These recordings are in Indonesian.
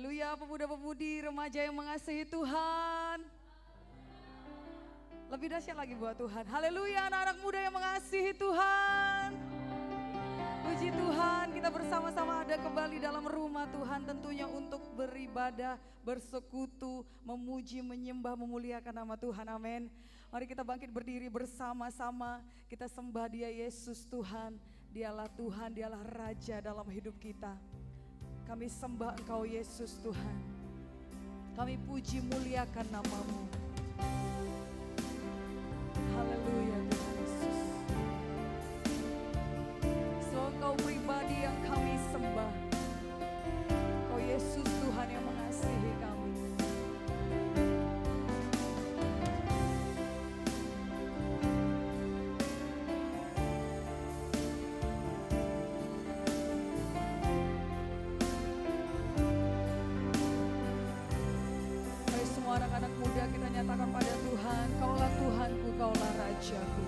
Haleluya, pemuda-pemudi, remaja yang mengasihi Tuhan. Lebih dahsyat lagi buat Tuhan. Haleluya, anak-anak muda yang mengasihi Tuhan. Puji Tuhan, kita bersama-sama ada kembali dalam rumah Tuhan, tentunya untuk beribadah, bersekutu, memuji, menyembah, memuliakan nama Tuhan. Amin. Mari kita bangkit berdiri bersama-sama. Kita sembah Dia, Yesus Tuhan. Dialah Tuhan, Dialah Raja dalam hidup kita. Kami sembah Engkau, Yesus Tuhan. Kami puji, muliakan nama-Mu. Haleluya Tuhan Yesus. Engkau pribadi yang kami sembah. Engkau Yesus Tuhan yang mengasihi kami. Mari semua anak-anak muda kita nyatakan pada Tuhan, Kaulah Tuhanku, Kaulah Rajaku.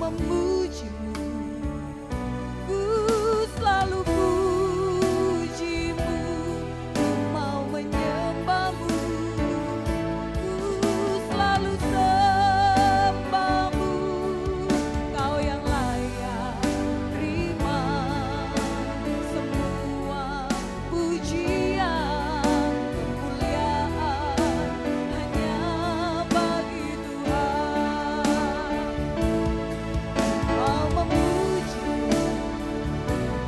memujimu, ku selalu pujimu, ku mau menyembahmu, ku selalu sembahmu, kau yang layak terima semua pujian, kemuliaan hanya bagi Tuhan. Mau memujimu,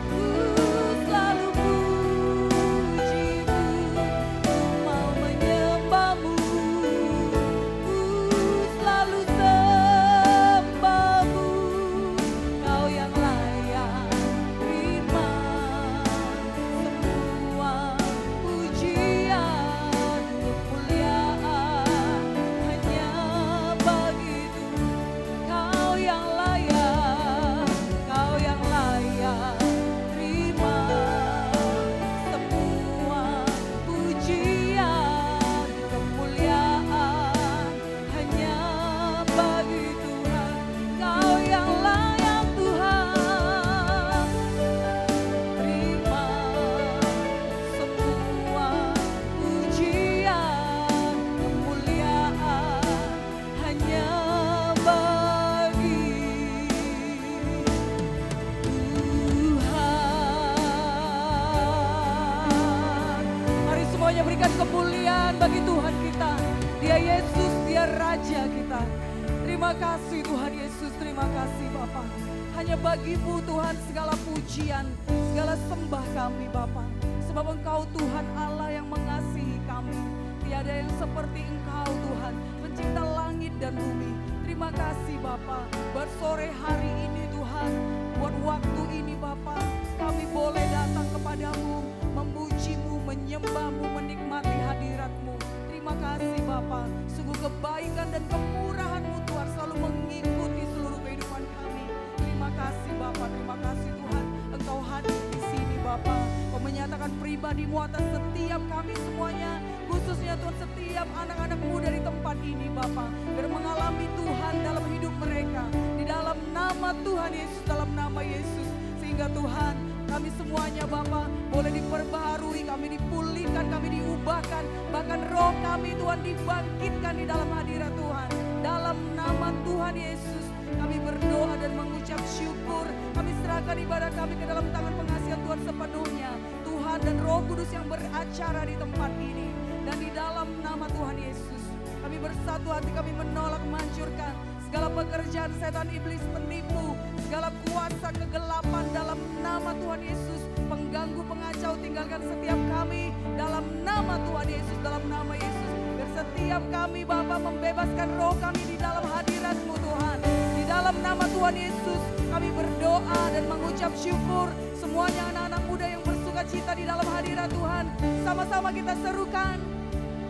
ku selalu pujimu, ku mau menyembahmu, ku selalu sembahmu, kau yang layak terima semua pujian, kemuliaan hanya bagi Tuhan. Kau yang layak, kau yang layak terima semua pujian, kemuliaan hanya bagi Tuhan. Kau yang layak Tuhan, terima semua pujian, kemuliaan hanya bagi Tuhan. Mari semuanya berikan kemuliaan bagi Tuhan kita. Dia Yesus, dia Raja kita. Terima kasih Tuhan Yesus, terima kasih Bapa. Hanya bagimu Tuhan segala pujian, segala sembah kami Bapa. Sebab Engkau Tuhan Allah yang mengasihi kami. Tiada yang seperti Engkau Tuhan, pencipta langit dan bumi. Terima kasih Bapa, buat sore hari ini Tuhan, buat waktu ini Bapa, kami boleh datang kepadamu, memujimu, menyembahmu, menikmati hadiratmu. Terima kasih Bapa, sungguh kebaikan dan kemurahan-Mu Tuhan selalu mengikuti seluruh kehidupan kami. Terima kasih Bapa, terima kasih Tuhan, Engkau hadir di sini Bapa. Kau menyatakan pribadi-Mu atas setiap kami semuanya, khususnya Tuhan setiap anak-anak muda di tempat ini Bapa, biar mengalami Tuhan dalam hidup mereka, di dalam nama Tuhan Yesus, dalam nama Yesus. Sehingga Tuhan, kami semuanya Bapa boleh diperbaharui, kami dipulihkan, kami diubahkan, bahkan roh kami Tuhan dibangkitkan di dalam hadirat Tuhan. Dalam nama Tuhan Yesus kami berdoa dan mengucap syukur. Kami serahkan ibadah kami ke dalam tangan pengasihan Tuhan sepenuhnya. Tuhan dan Roh Kudus yang beracara di tempat ini. Dan di dalam nama Tuhan Yesus kami bersatu hati, kami menolak, menghancurkan segala pekerjaan setan, iblis, penipu, segala kuasa kegelapan dalam nama Tuhan Yesus. Pengganggu, pengacau, tinggalkan setiap kami dalam nama Tuhan Yesus, dalam nama Yesus. Biar setiap kami Bapa membebaskan roh kami di dalam hadirat-Mu Tuhan. Di dalam nama Tuhan Yesus kami berdoa dan mengucap syukur. Semuanya anak-anak muda yang bersuka cita di dalam hadirat Tuhan, sama-sama kita serukan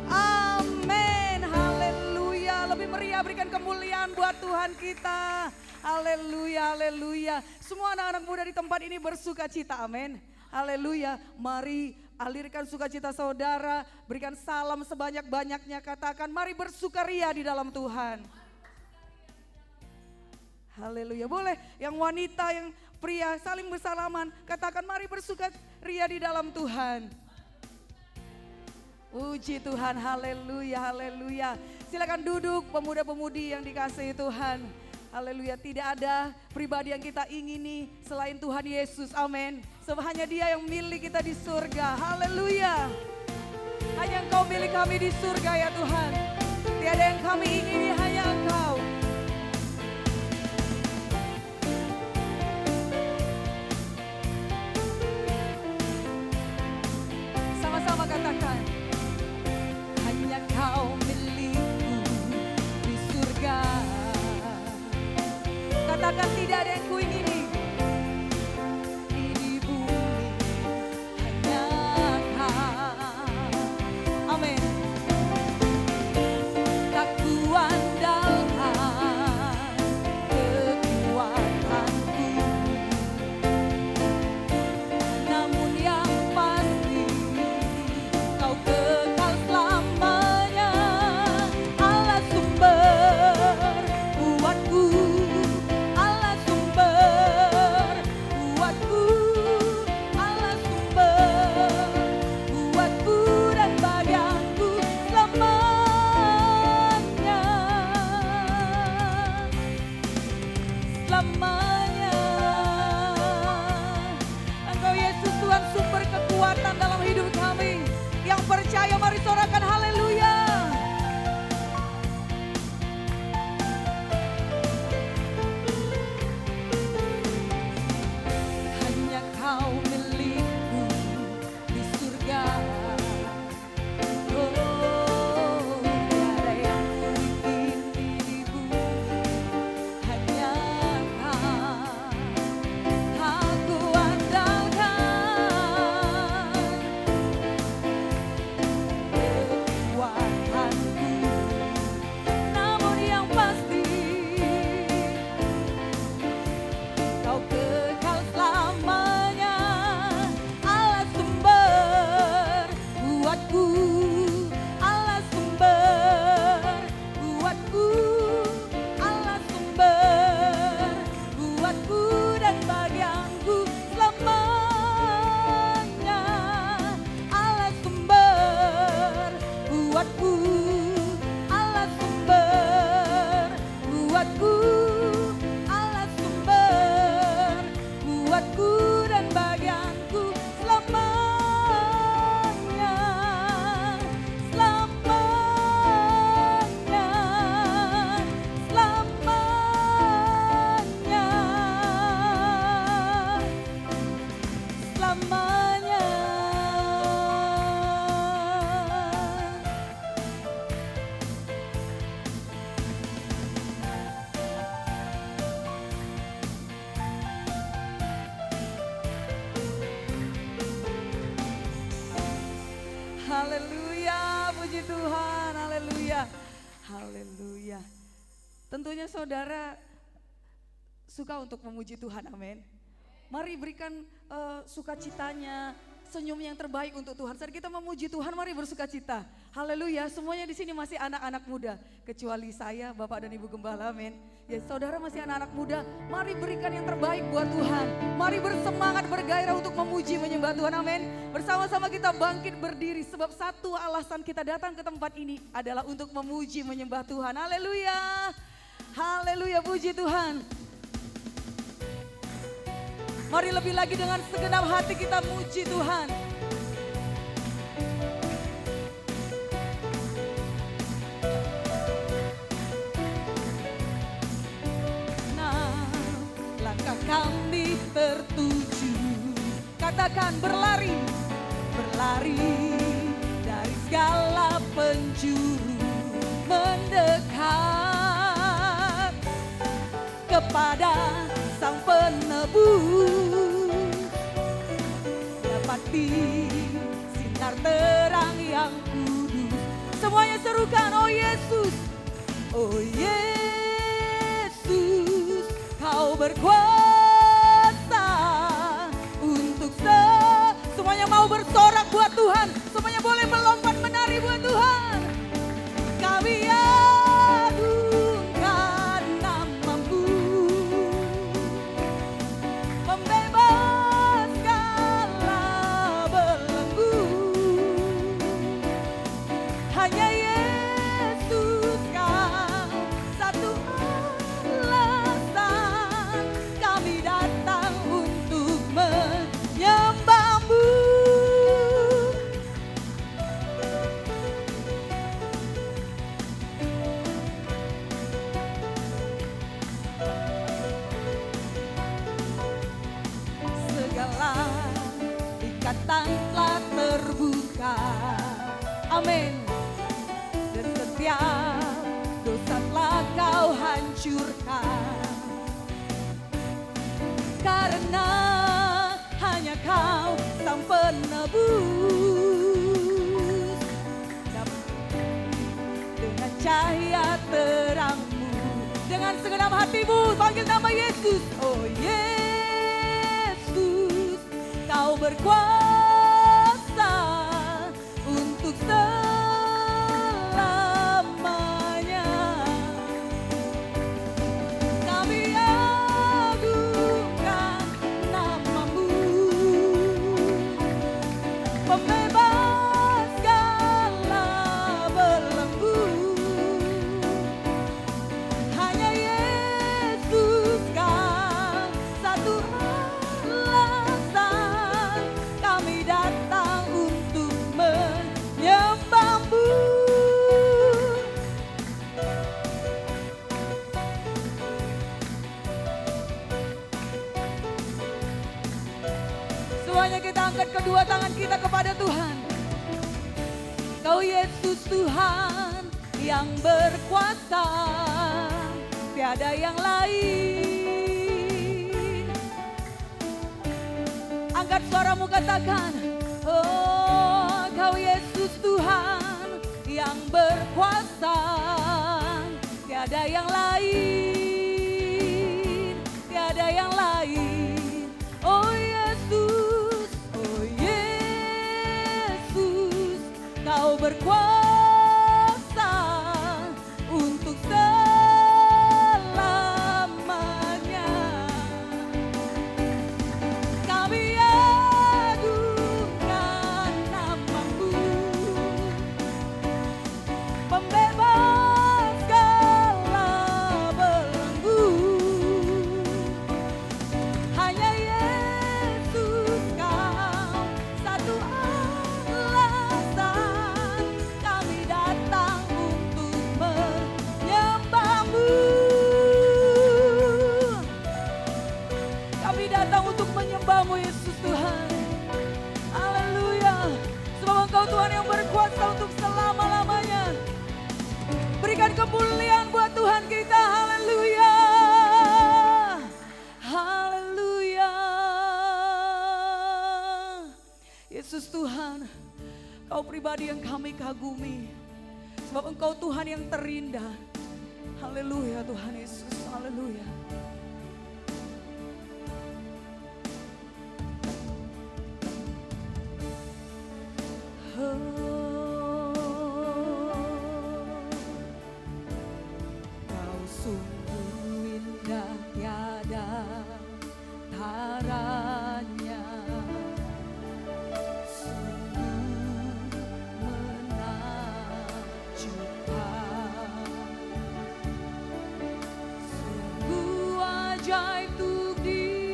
amin, haleluya. Lebih meriah berikan kemuliaan buat Tuhan kita. Haleluya, haleluya. Semua anak-anak muda di tempat ini bersuka cita, amin. Haleluya. Mari alirkan sukacita saudara, berikan salam sebanyak-banyaknya, katakan mari bersukaria di dalam Tuhan. Haleluya. Boleh yang wanita, yang pria saling bersalaman, katakan mari bersukaria di dalam Tuhan. Puji Tuhan, haleluya, haleluya. Silakan duduk pemuda-pemudi yang dikasihi Tuhan. Haleluya, tidak ada pribadi yang kita ingini selain Tuhan Yesus, amin. Sebab hanya Dia yang milik kita di surga, haleluya. Hanya Engkau milik kami di surga ya Tuhan. Tiada yang kami ingini, hanya Engkau. Sama-sama katakan, hanya Kau milikku di surga. Katakan tidak ada yang kuingini di bumi, hanya Kau. Amin. Tak kuandalkan kekuatanku, namun yang pasti Kau kekal selamanya. Allah sumber kuatku, Allah selamanya. Engkau Yesus Tuhan sumber kekuatan dalam hidup kami. Yang percaya mari sorakan haleluya. Hanya kau milikku di surga. Oh, tiada yang mungkin dirimu. Hanya kau aku andalkan. Kekuatanku, namun yang pasti kau kekal selamanya. Allah sumber buatku, Allah sumber buatku, Allah sumber buatku dan bagianku selamanya. Allah sumber buatku, Allah sumber buatku, Allah sumber buatku dan bagianku selamanya, selamanya, selamanya, selamanya. Haleluya, puji Tuhan, haleluya, haleluya. Tentunya saudara suka untuk memuji Tuhan, amin. Mari berikan sukacitanya, senyum yang terbaik untuk Tuhan. Saat kita memuji Tuhan, mari bersukacita. Haleluya, semuanya di sini masih anak-anak muda. Kecuali saya, Bapak dan Ibu Gembala, amin. Ya saudara masih anak-anak muda, mari berikan yang terbaik buat Tuhan. Mari bersemangat, bergairah untuk memuji, menyembah Tuhan, amin. Bersama-sama kita bangkit berdiri, sebab satu alasan kita datang ke tempat ini adalah untuk memuji, menyembah Tuhan. Haleluya, haleluya, puji Tuhan. Mari lebih lagi dengan segenap hati kita muji Tuhan. Nah, langkah kami tertuju, katakan berlari, berlari dari segala penjuru, mendekat kepada Sang Penebus, dapati sinar terang yang kudus. Semuanya serukan, oh Yesus, oh Yesus, kau berkuasa untuk semuanya mau bersorak buat Tuhan. Semuanya boleh melompat menari buat Tuhan. Kami agungkan namamu, membebaskanlah belenggu. Hanya Yesus kau satu alasan kami datang untuk menyembahmu. Segala ikatan telah terbuka, amin. Dan setiap dosa telah kau hancurkan, karena hanya kau Sang Penebus. Dengan cahaya terangmu, dengan segenap hatimu panggil nama Yesus. Oh Yesus, kau berkuasa untuk selamanya. Kami agungkan namamu, membebaskanlah belenggu. Hanya Yesus kau semuanya kita angkat kedua tangan kita kepada Tuhan. Kau Yesus Tuhan yang berkuasa, tiada yang lain. Angkat suaramu katakan, oh Kau Yesus Tuhan yang berkuasa, tiada yang lain, tiada yang lain. Oh Yesus, oh Yesus, Kau berkuasa untuk selamanya. Kami agungkan nama-Mu, pembebas segala belenggu. Hanya Yesus Kau satu alasan kami datang untuk menyembah-Mu. Kami datang untuk menyembah-Mu Yesus Tuhan. Haleluya. Sebab Engkau Tuhan yang berkuasa untuk selama-lamanya. Berikan kemuliaan buat Tuhan kita. Haleluya. Haleluya. Yesus Tuhan, Kau pribadi yang kami kagumi. Sebab Engkau Tuhan yang terindah. Haleluya Tuhan Yesus. Haleluya. Kau sungguh indah tiada taranya, sungguh menakjubkan, sungguh ajaib untuk dimengerti,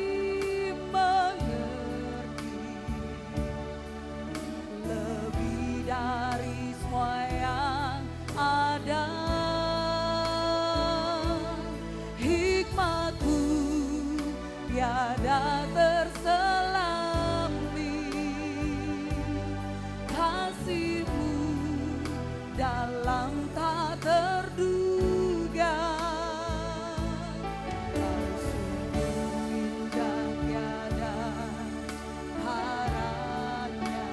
lebih dari semua yang ada. Hikmat-Mu tiada terselami, kasih-Mu dalam tak terduga. Kau sungguh indah tiada haranya,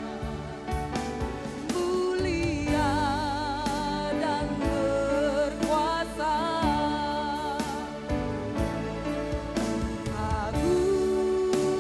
mulia dan berkuasa. Agung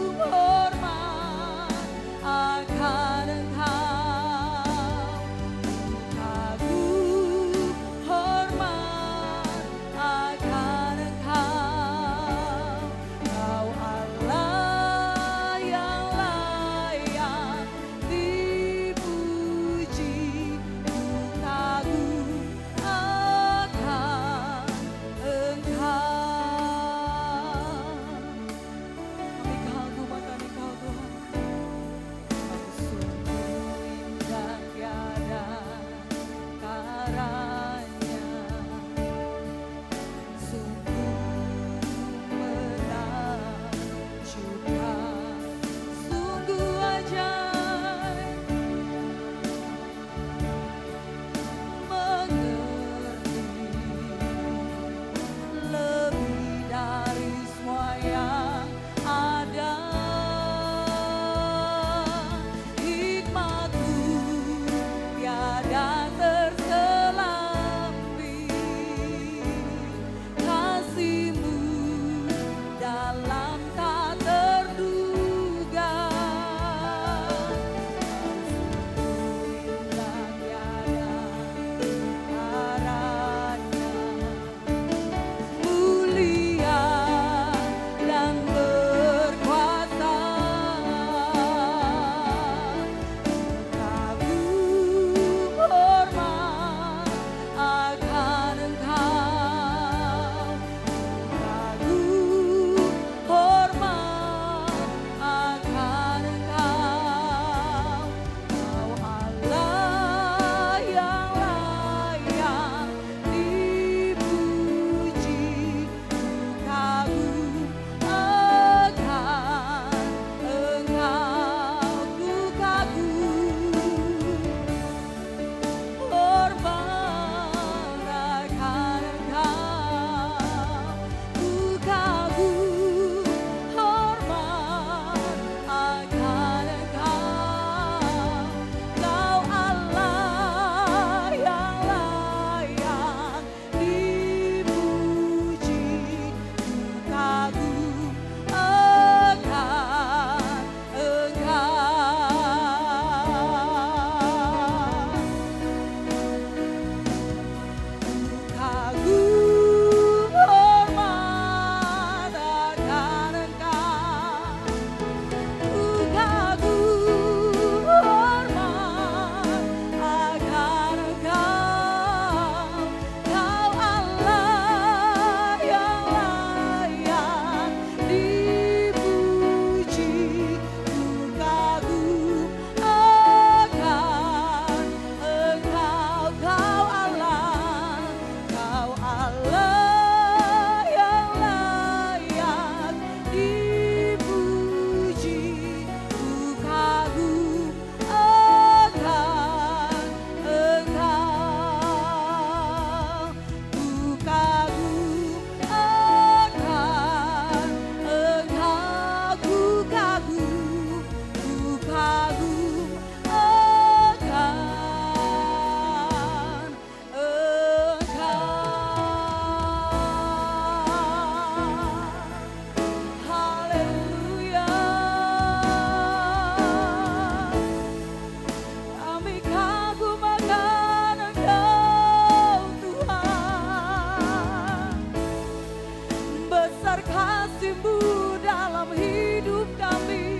besar kasih-Mu dalam hidup kami.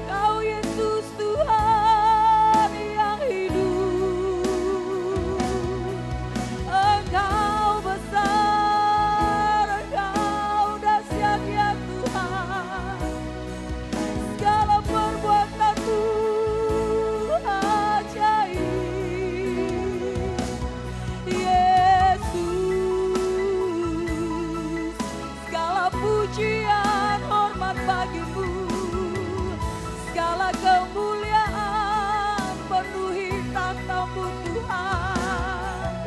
Kau Yesus Tuhan yang hidup. Engkau besar, Engkau dahsyat ya Tuhan. Segala perbuatan-Mu ajaib. Yesus, segala pujian hormat bagi-Mu, segala kemuliaan penuhi tahta-Mu Tuhan.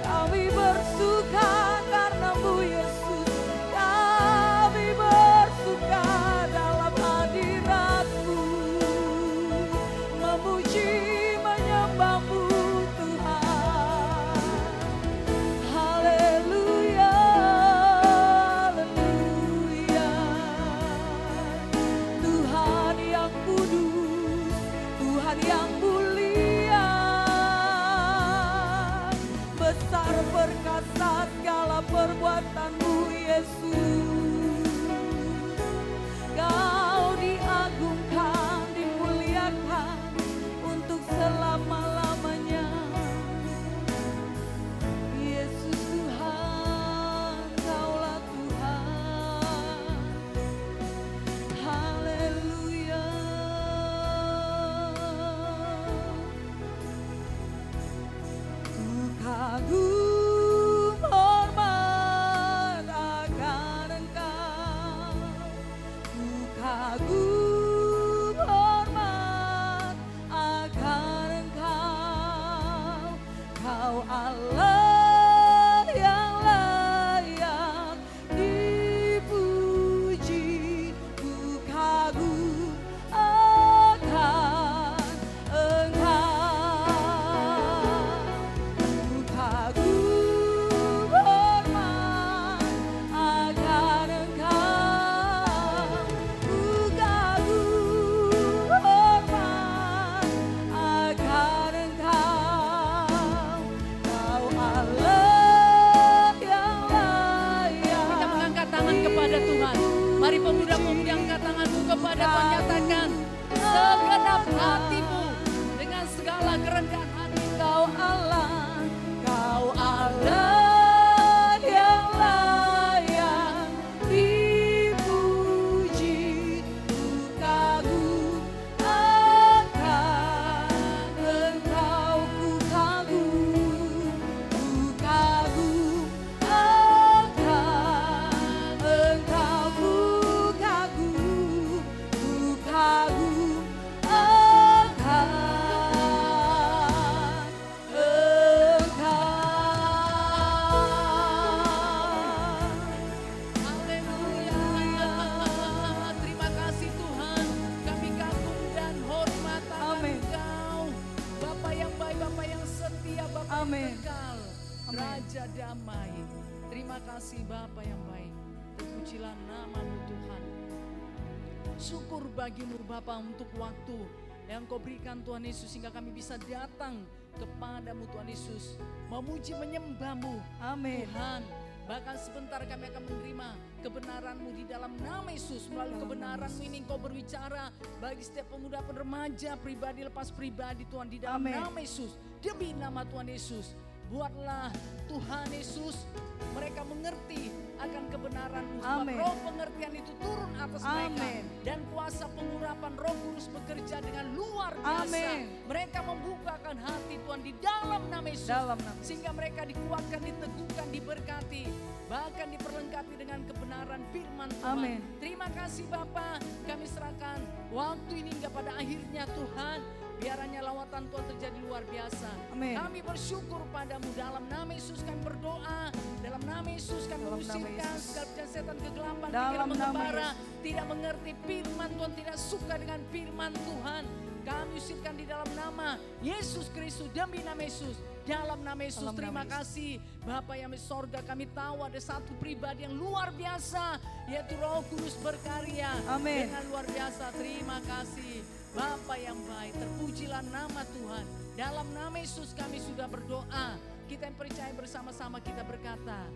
Kami bersuka karena-Mu Yesus, kami bersuka dalam hadirat-Mu, memuji menyembah-Mu Tuhan. Haleluya, haleluya. Tuhan yang kudus, Tuhan yang mulia, besar perkasa segala perbuatan-Mu Yesus. Kau diagungkan, dimuliakan untuk selama-lamanya. Yesus Tuhan, Kaulah Tuhan. Haleluya. Ku kagum hormat akan Engkau. Ku kagum hormat akan Engkau. Kau Allah yang layak dipuji. Ku kagum akan Engkau. Ku kagum hormat akan Engkau. Ku kagum hormat akan Engkau. Kau Allah yang layak. Kita mengangkat tangan kepada Tuhan. Mari pemuda-pemudi angkat tanganmu kepada Tuhan, nyatakan segenap hatimu dengan segala kerendahan hati. Kau Allah yang layak dipuji. Ku kagum akan Engkau. Ku kagum akan Engkau. Ku kagum akan Haleluya. Terima kasih Tuhan. Kami kagum dan hormat akan Amin. Engkau. Bapa yang baik, Bapa yang setia, Bapa yang Amin. kekal. Amin. Raja damai. Terima kasih Bapa yang baik. Terpujilah nama-Mu Tuhan. Syukur bagimu Bapa untuk waktu yang Kau berikan Tuhan Yesus sehingga kami bisa datang kepadamu Tuhan Yesus. Memuji menyembah-Mu Amin. Tuhan. Bahkan sebentar kami akan menerima kebenaran-Mu di dalam nama Yesus. Melalui kebenaran-Mu ini Engkau berbicara bagi setiap pemuda remaja, pribadi lepas pribadi Tuhan di dalam Amin. nama Yesus. Demi nama Tuhan Yesus. Buatlah Tuhan Yesus mereka mengerti akan kebenaran-Mu. Sebab Amin. roh pengertian itu turun atas mereka. Amin. Dan kuasa pengurapan Roh Kudus bekerja dengan luar biasa. Amin. Mereka membukakan hati Tuhan di dalam nama Yesus. Dalam nama Yesus. Sehingga mereka dikuatkan, diteguhkan, diberkati. Bahkan diperlengkapi dengan kebenaran firman Tuhan. Amin. Terima kasih Bapa, kami serahkan waktu ini hingga pada akhirnya Tuhan. Biarnya lawatan Tuhan terjadi luar biasa. Amin. Kami bersyukur padamu dalam nama Yesus kami berdoa. Dalam nama Yesus kami Dalam nama mengusirkan Yesus. segala setan kegelapan, Dalam pikiran nama mengembara, Yesus. tidak mengerti firman Tuhan, tidak suka dengan firman Tuhan. Kami usirkan di dalam nama Yesus Kristus, demi nama Yesus. Dalam nama Yesus, Dalam nama terima Yesus. kasih Bapa yang di sorga, kami tahu ada satu pribadi yang luar biasa, yaitu Roh Kudus berkarya. Amin. Dengan luar biasa, terima kasih Bapa yang baik, terpujilah nama Tuhan. Dalam nama Yesus kami sudah berdoa. Kita yang percaya bersama-sama kita berkata,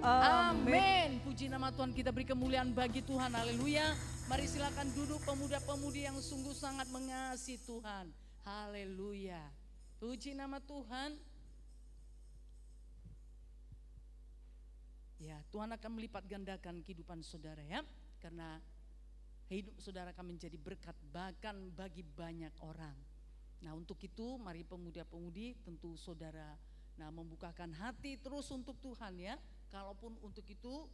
Amin. Amin. Puji nama Tuhan, kita beri kemuliaan bagi Tuhan. Haleluya. Mari silakan duduk pemuda-pemudi yang sungguh sangat mengasihi Tuhan. Haleluya. Puji nama Tuhan. Ya, Tuhan akan melipat gandakan kehidupan saudara ya. Karena hidup saudara akan menjadi berkat bahkan bagi banyak orang. Nah, untuk itu mari pemuda-pemudi tentu saudara membukakan hati terus untuk Tuhan ya. Kalaupun untuk itu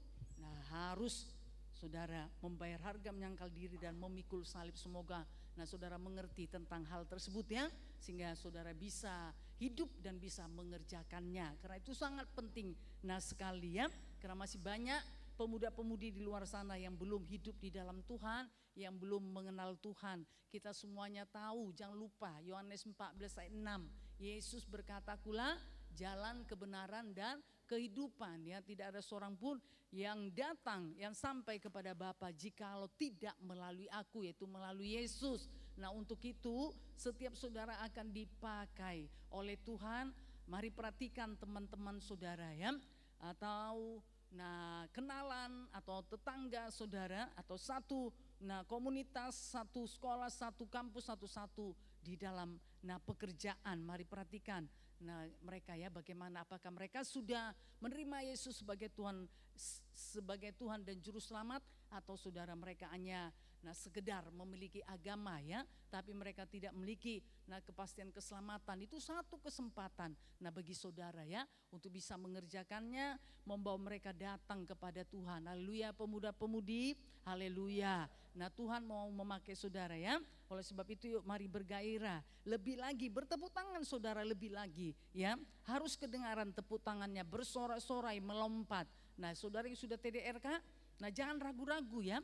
harus saudara membayar harga menyangkal diri dan memikul salib. Semoga saudara mengerti tentang hal tersebut ya, sehingga saudara bisa hidup dan bisa mengerjakannya. Karena itu sangat penting sekali ya. Karena masih banyak pemuda-pemudi di luar sana yang belum hidup di dalam Tuhan, yang belum mengenal Tuhan. Kita semuanya tahu, jangan lupa Yohanes 14 ayat 6. Yesus berkata, "Akulah jalan, kebenaran dan kehidupan." Ya, tidak ada seorang pun yang datang, yang sampai kepada Bapa jikalau tidak melalui aku, yaitu melalui Yesus. Nah, untuk itu setiap saudara akan dipakai oleh Tuhan. Mari perhatikan teman-teman saudara ya, atau kenalan atau tetangga saudara, atau satu komunitas, satu sekolah, satu kampus, satu di dalam pekerjaan. Mari perhatikan mereka ya, bagaimana, apakah mereka sudah menerima Yesus sebagai Tuhan dan juru selamat, atau saudara mereka hanya sekedar memiliki agama ya, tapi mereka tidak memiliki kepastian keselamatan. Itu satu kesempatan bagi saudara ya, untuk bisa mengerjakannya, membawa mereka datang kepada Tuhan. Haleluya pemuda-pemudi, haleluya. Tuhan mau memakai saudara ya. Oleh sebab itu yuk mari bergairah, lebih lagi bertepuk tangan saudara, lebih lagi ya. Harus kedengaran tepuk tangannya, bersorak-sorai, melompat. Saudara yang sudah TDRK, jangan ragu-ragu ya.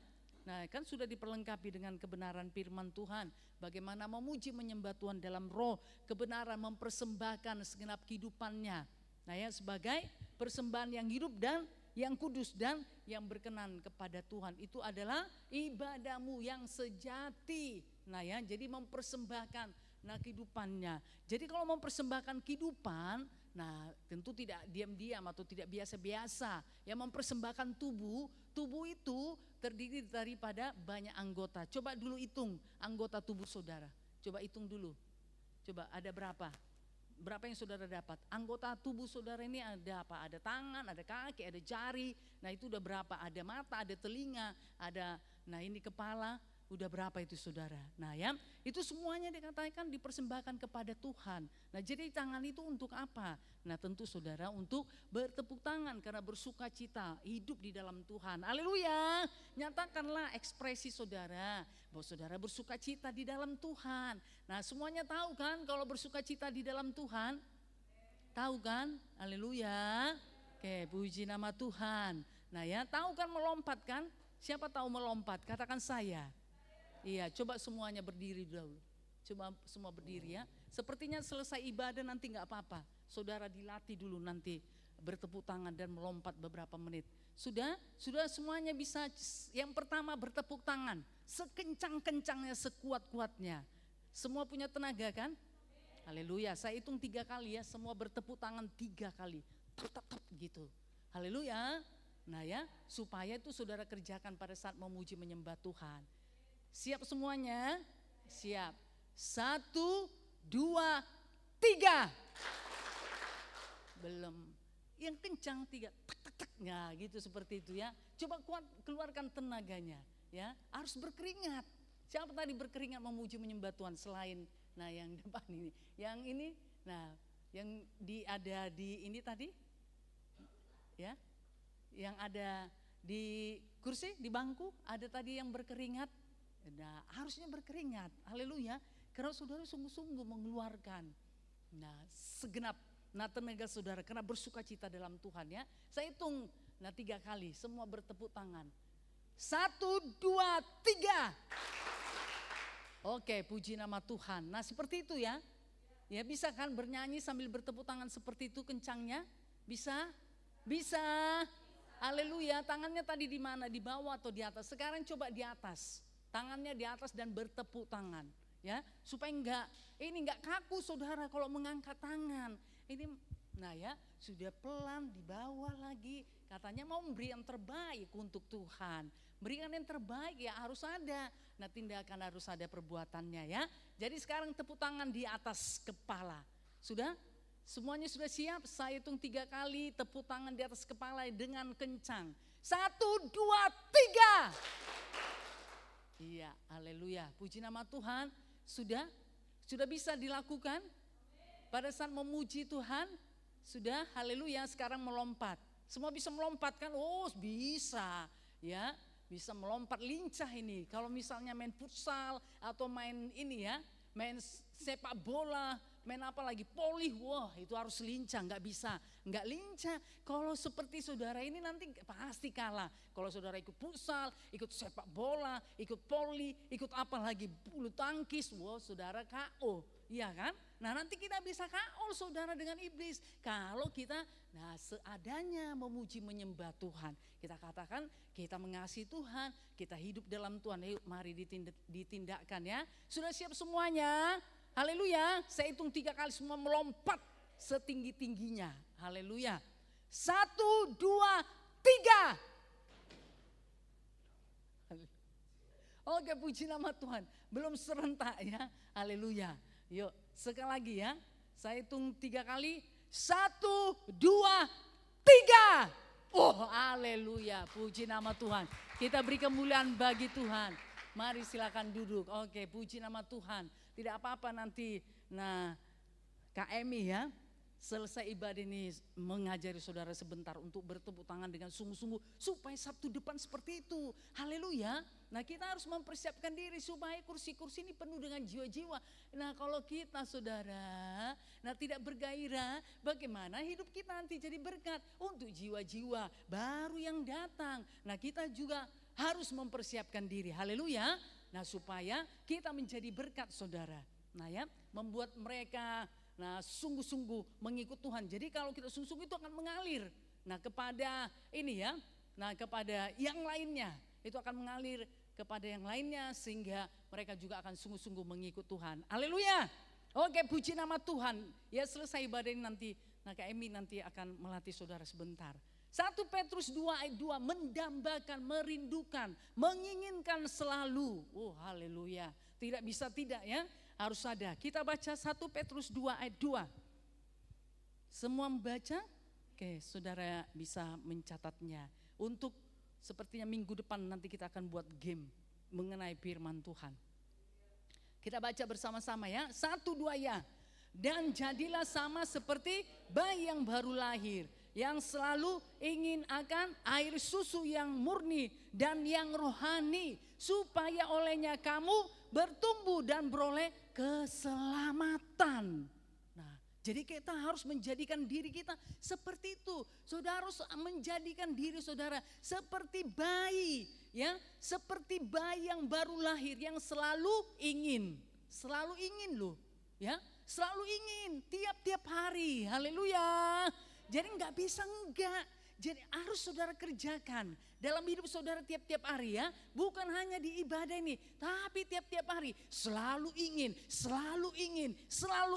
Kan sudah diperlengkapi dengan kebenaran firman Tuhan. Bagaimana memuji menyembah Tuhan dalam roh kebenaran, mempersembahkan segenap kehidupannya. Ya, sebagai persembahan yang hidup dan yang kudus dan yang berkenan kepada Tuhan. Itu adalah ibadahmu yang sejati. Ya, jadi mempersembahkan kehidupannya. Jadi kalau mempersembahkan kehidupan, tentu tidak diam-diam atau tidak biasa-biasa. Yang mempersembahkan tubuh itu terdiri daripada banyak anggota. Coba dulu hitung anggota tubuh saudara. Coba hitung dulu. Coba ada berapa? Berapa yang saudara dapat? Anggota tubuh saudara ini ada apa? Ada tangan, ada kaki, ada jari. Itu udah berapa? Ada mata, ada telinga, ada ini kepala. Udah berapa itu saudara? Ya, itu semuanya dikatakan dipersembahkan kepada Tuhan. Jadi tangan itu untuk apa? Tentu saudara untuk bertepuk tangan karena bersuka cita hidup di dalam Tuhan. Haleluya. Nyatakanlah ekspresi saudara bahwa saudara bersuka cita di dalam Tuhan. Semuanya tahu kan kalau bersuka cita di dalam Tuhan? Tahu kan? Haleluya. Oke, puji nama Tuhan. Ya, tahu kan melompat kan? Siapa tahu melompat? Katakan saya. Iya, coba semuanya berdiri dulu. Coba semua berdiri ya. Sepertinya selesai ibadah nanti gak apa-apa. Saudara dilatih dulu nanti bertepuk tangan dan melompat beberapa menit. Sudah semuanya bisa. Yang pertama bertepuk tangan. Sekencang-kencangnya, sekuat-kuatnya. Semua punya tenaga kan? Haleluya, saya hitung 3 kali ya. Semua bertepuk tangan 3 kali. Tap-tap-tap gitu. Haleluya. Ya, supaya itu saudara kerjakan pada saat memuji menyembah Tuhan. Siap semuanya? Siap. 1, 2, 3. Belum. Yang kencang 3. Tak. Gitu seperti itu ya. Coba keluarkan tenaganya ya. Harus berkeringat. Siapa tadi berkeringat memuji menyembah Tuhan selain yang depan ini. Yang ini yang ada di ini tadi ya. Yang ada di kursi, di bangku ada tadi yang berkeringat. Harusnya berkeringat, haleluya, karena saudara sungguh-sungguh mengeluarkan segenap tenaga saudara karena bersuka cita dalam Tuhan ya. Saya hitung 3 kali, semua bertepuk tangan. 1, 2, 3. Oke, puji nama Tuhan. Seperti itu ya. Ya, bisa kan bernyanyi sambil bertepuk tangan seperti itu kencangnya? Bisa? Bisa. Haleluya. Tangannya tadi di mana? Di bawah atau di atas? Sekarang coba di atas. Tangannya di atas dan bertepuk tangan, ya, supaya enggak kaku saudara kalau mengangkat tangan. Ini Nah ya, sudah pelan dibawa lagi. Katanya mau memberi yang terbaik untuk Tuhan. Berikan yang terbaik ya harus ada. Nah tindakan harus ada perbuatannya ya. Jadi sekarang tepuk tangan di atas kepala. Sudah? Semuanya sudah siap? Saya hitung 3 kali tepuk tangan di atas kepala dengan kencang. 1, 2, 3. Iya, haleluya. Puji nama Tuhan. Sudah? Sudah bisa dilakukan? Pada saat memuji Tuhan, sudah, haleluya. Sekarang melompat. Semua bisa melompat kan? Oh bisa ya. Bisa melompat lincah ini. Kalau misalnya main futsal atau main ini ya. Main sepak bola, main apa lagi, poli, wah itu harus lincah, nggak bisa, nggak lincah. Kalau seperti saudara ini nanti pasti kalah. Kalau saudara ikut futsal, ikut sepak bola, ikut poli, ikut apa lagi, bulu tangkis, wah saudara KO, iya kan? Nah nanti kita bisa KO saudara dengan iblis. Kalau kita seadanya memuji menyembah Tuhan. Kita katakan kita mengasihi Tuhan, kita hidup dalam Tuhan. Ayo mari ditindakkan ya. Sudah siap semuanya? Haleluya. Saya hitung 3 kali semua melompat setinggi-tingginya. Haleluya. 1, 2, 3. Oke, puji nama Tuhan. Belum serentak ya. Haleluya. Yuk sekali lagi ya. Saya hitung 3 kali. 1, 2, 3. Oh haleluya. Puji nama Tuhan. Kita beri kemuliaan bagi Tuhan. Mari silakan duduk. Oke, puji nama Tuhan. Tidak apa-apa nanti. Nah Kak Emi ya. Selesai ibadah ini mengajari saudara sebentar untuk bertepuk tangan dengan sungguh-sungguh supaya Sabtu depan seperti itu. Haleluya. Nah kita harus mempersiapkan diri supaya kursi-kursi ini penuh dengan jiwa-jiwa. Nah kalau kita saudara, nah tidak bergairah, bagaimana hidup kita nanti jadi berkat untuk jiwa-jiwa baru yang datang. Nah kita juga harus mempersiapkan diri. Haleluya. Nah supaya kita menjadi berkat saudara. Nah ya membuat mereka sungguh-sungguh mengikut Tuhan. Jadi kalau kita sungguh-sungguh itu akan mengalir. Nah kepada ini ya, nah kepada yang lainnya. Itu akan mengalir kepada yang lainnya sehingga mereka juga akan sungguh-sungguh mengikut Tuhan. Haleluya. Oke puji nama Tuhan. Ya selesai ibadah ini nanti, nah Kak Emi nanti akan melatih saudara sebentar. 1 Petrus 2 ayat 2 mendambakan, merindukan, menginginkan selalu. Oh haleluya. Tidak bisa tidak ya. Harus ada. Kita baca 1 Petrus 2 ayat 2. Semua membaca? Oke, saudara bisa mencatatnya. Untuk sepertinya minggu depan nanti kita akan buat game mengenai firman Tuhan. Kita baca bersama-sama ya. 1, 2 ya. Dan jadilah sama seperti bayi yang baru lahir, yang selalu ingin akan air susu yang murni dan yang rohani, supaya olehnya kamu bertumbuh dan beroleh keselamatan. Nah, jadi kita harus menjadikan diri kita seperti itu. Saudara harus menjadikan diri saudara seperti bayi, ya, seperti bayi yang baru lahir yang selalu ingin loh, ya, selalu ingin tiap-tiap hari. Haleluya. Jadi nggak bisa enggak. Jadi harus saudara kerjakan dalam hidup saudara tiap-tiap hari ya. Bukan hanya di ibadah ini, tapi tiap-tiap hari selalu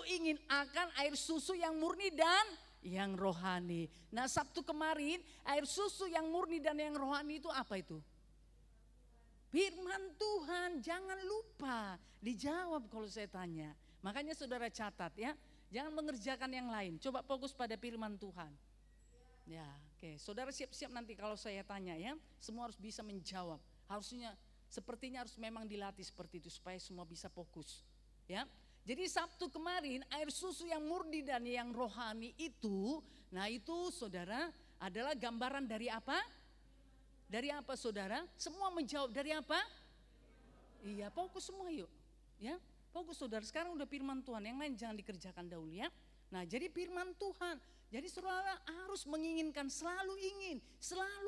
ingin akan air susu yang murni dan yang rohani. Nah Sabtu kemarin air susu yang murni dan yang rohani itu apa itu? Firman Tuhan, jangan lupa dijawab kalau saya tanya. Makanya saudara catat ya, jangan mengerjakan yang lain, coba fokus pada firman Tuhan. Ya, oke. Saudara siap-siap nanti kalau saya tanya ya, semua harus bisa menjawab. Sepertinya harus memang dilatih seperti itu supaya semua bisa fokus. Ya. Jadi Sabtu kemarin air susu yang murni dan yang rohani itu, nah itu saudara adalah gambaran dari apa? Dari apa saudara? Semua menjawab dari apa? Iya, fokus semua yuk. Ya, fokus saudara. Sekarang udah firman Tuhan, yang lain jangan dikerjakan dahulu ya. Nah, jadi firman Tuhan. Jadi saudara harus menginginkan, selalu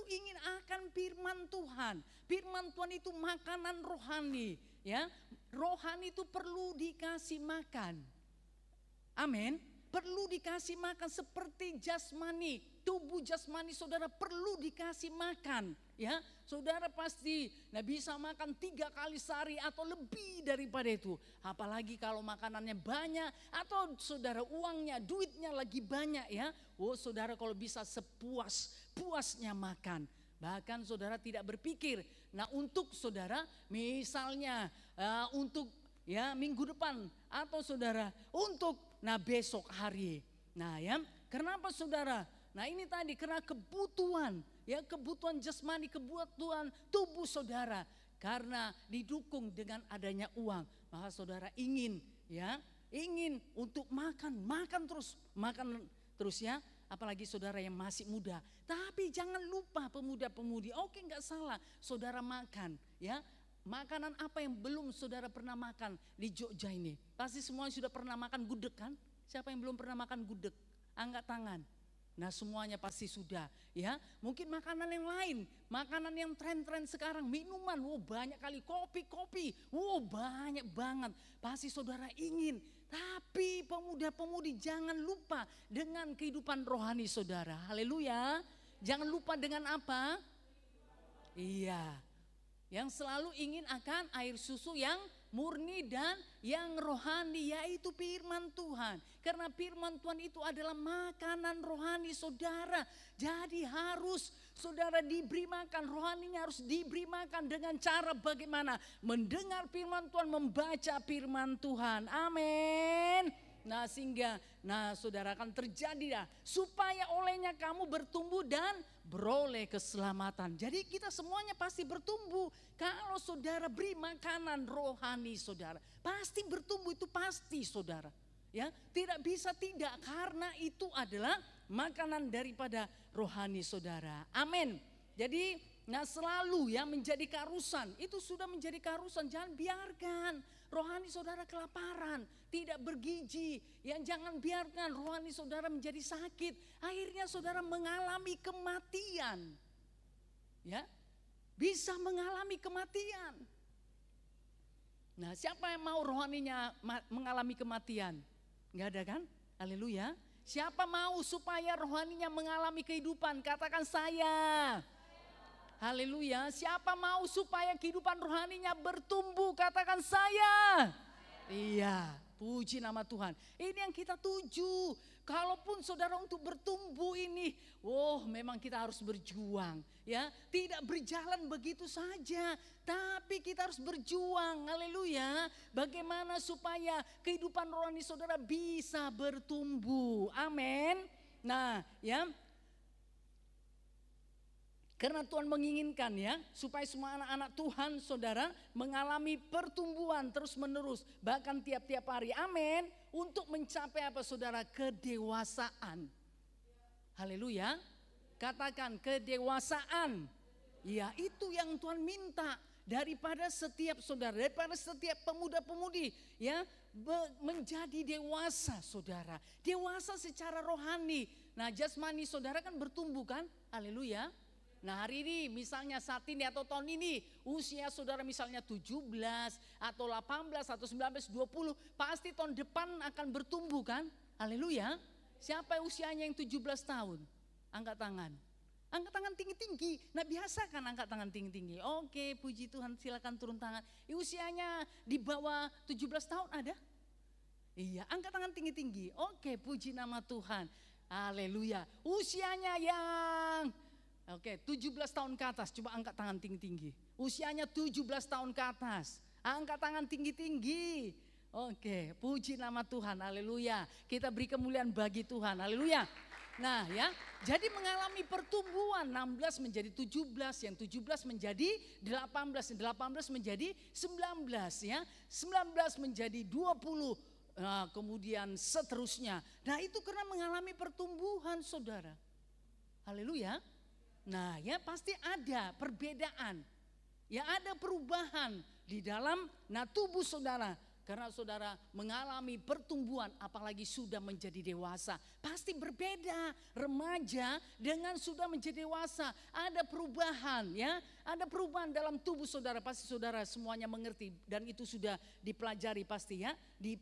ingin akan firman Tuhan. Firman Tuhan itu makanan rohani, ya. Rohani itu perlu dikasih makan. Amin. perlu dikasih makan seperti jasmani. Tubuh jasmani saudara perlu dikasih makan. Ya, saudara pasti bisa makan 3 kali sehari atau lebih daripada itu. Apalagi kalau makanannya banyak atau saudara uangnya, duitnya lagi banyak ya. Oh saudara kalau bisa sepuas-puasnya makan. Bahkan saudara tidak berpikir. Nah untuk saudara misalnya untuk minggu depan atau saudara untuk besok hari. Nah ya, kenapa saudara? Nah ini tadi karena kebutuhan jasmani, kebutuhan tubuh saudara. Karena didukung dengan adanya uang, maka saudara ingin untuk makan terus ya. Apalagi saudara yang masih muda. Tapi jangan lupa pemuda-pemudi, oke enggak salah saudara makan ya. Makanan apa yang belum saudara pernah makan di Jogja ini? Pasti semua sudah pernah makan gudeg kan? Siapa yang belum pernah makan gudeg? Angkat tangan. Nah semuanya pasti sudah ya. Mungkin makanan yang lain, makanan yang tren-tren sekarang, minuman, banyak kali, kopi, banyak banget. Pasti saudara ingin. Tapi pemuda-pemudi jangan lupa dengan kehidupan rohani saudara. Haleluya. Jangan lupa dengan apa? Iya. Yang selalu ingin akan air susu yang murni dan yang rohani, yaitu firman Tuhan. Karena firman Tuhan itu adalah makanan rohani saudara. Jadi harus saudara diberi makan, rohaninya harus diberi makan dengan cara bagaimana? Mendengar firman Tuhan, membaca firman Tuhan. Amin. Nah sehingga saudara akan terjadi supaya olehnya kamu bertumbuh dan beroleh keselamatan. Jadi kita semuanya pasti bertumbuh kalau saudara beri makanan rohani saudara. Pasti bertumbuh, itu pasti saudara. Ya, tidak bisa tidak, karena itu adalah makanan daripada rohani saudara. Amin. Jadi selalu menjadi karusan, itu sudah menjadi karusan, jangan biarkan rohani saudara kelaparan, tidak bergizi. Jangan biarkan rohani saudara menjadi sakit, akhirnya saudara mengalami kematian. Ya, bisa mengalami kematian. Nah, siapa yang mau rohaninya mengalami kematian? Enggak ada kan? Haleluya. Siapa mau supaya rohaninya mengalami kehidupan? Katakan saya. Haleluya. Siapa mau supaya kehidupan rohaninya bertumbuh? Katakan saya. Iya, puji nama Tuhan. Ini yang kita tuju. Kalaupun saudara untuk bertumbuh ini, memang kita harus berjuang. Ya, tidak berjalan begitu saja, tapi kita harus berjuang. Haleluya. Bagaimana supaya kehidupan rohani saudara bisa bertumbuh? Amin. Nah, ya. Karena Tuhan menginginkan supaya semua anak-anak Tuhan saudara mengalami pertumbuhan terus menerus. Bahkan tiap-tiap hari, amin. Untuk mencapai apa saudara? Kedewasaan. Haleluya. Katakan kedewasaan. Ya, itu yang Tuhan minta daripada setiap saudara, daripada setiap pemuda-pemudi menjadi dewasa saudara. Dewasa secara rohani. Nah jasmani saudara kan bertumbuh kan? Haleluya. Nah hari ini misalnya saat ini atau tahun ini usia saudara misalnya 17 atau 18 atau 19, 20 pasti tahun depan akan bertumbuh kan? Haleluya. Siapa usianya yang 17 tahun? Angkat tangan. Angkat tangan tinggi-tinggi. Nah biasa kan angkat tangan tinggi-tinggi. Oke, puji Tuhan, silakan turun tangan. Usianya di bawah 17 tahun ada? Iya, angkat tangan tinggi-tinggi. Oke, puji nama Tuhan. Haleluya. Usianya yang 17 tahun ke atas, coba angkat tangan tinggi-tinggi. Usianya 17 tahun ke atas, angkat tangan tinggi-tinggi. Oke, puji nama Tuhan, haleluya. Kita beri kemuliaan bagi Tuhan, haleluya. Nah ya, jadi mengalami pertumbuhan 16 menjadi 17, yang 17 menjadi 18, yang 18 menjadi 19 ya. 19 menjadi 20, nah, kemudian seterusnya. Nah itu karena mengalami pertumbuhan saudara. Haleluya. Nah ya pasti ada perbedaan, ya ada perubahan di dalam tubuh saudara. Karena saudara mengalami pertumbuhan apalagi sudah menjadi dewasa. Pasti berbeda remaja dengan sudah menjadi dewasa. Ada perubahan ya, ada perubahan dalam tubuh saudara. Pasti saudara semuanya mengerti dan itu sudah dipelajari pasti ya. Di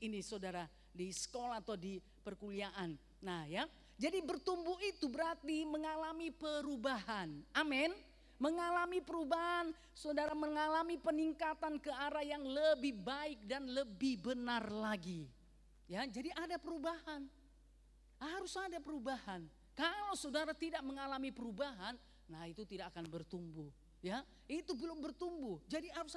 ini saudara, di sekolah atau di perkuliahan. Nah ya, jadi bertumbuh itu berarti mengalami perubahan. Amin. Mengalami perubahan, saudara mengalami peningkatan ke arah yang lebih baik dan lebih benar lagi. Ya, jadi ada perubahan. Harus ada perubahan. Kalau saudara tidak mengalami perubahan, nah itu tidak akan bertumbuh. Ya, itu belum bertumbuh. Jadi harus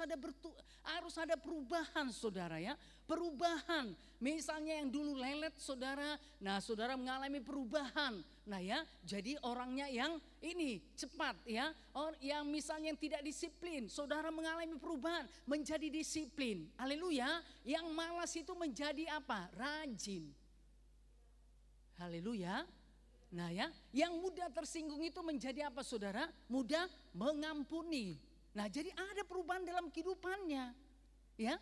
ada perubahan, saudara ya. Perubahan. Misalnya yang dulu lelet, saudara. Nah, saudara mengalami perubahan. Nah ya, jadi orangnya yang ini cepat ya. Yang misalnya yang tidak disiplin, saudara mengalami perubahan menjadi disiplin. Haleluya. Yang malas itu menjadi apa? Rajin. Haleluya. Nah ya, yang mudah tersinggung itu menjadi apa, saudara? Mudah mengampuni. Nah, jadi ada perubahan dalam kehidupannya. Ya.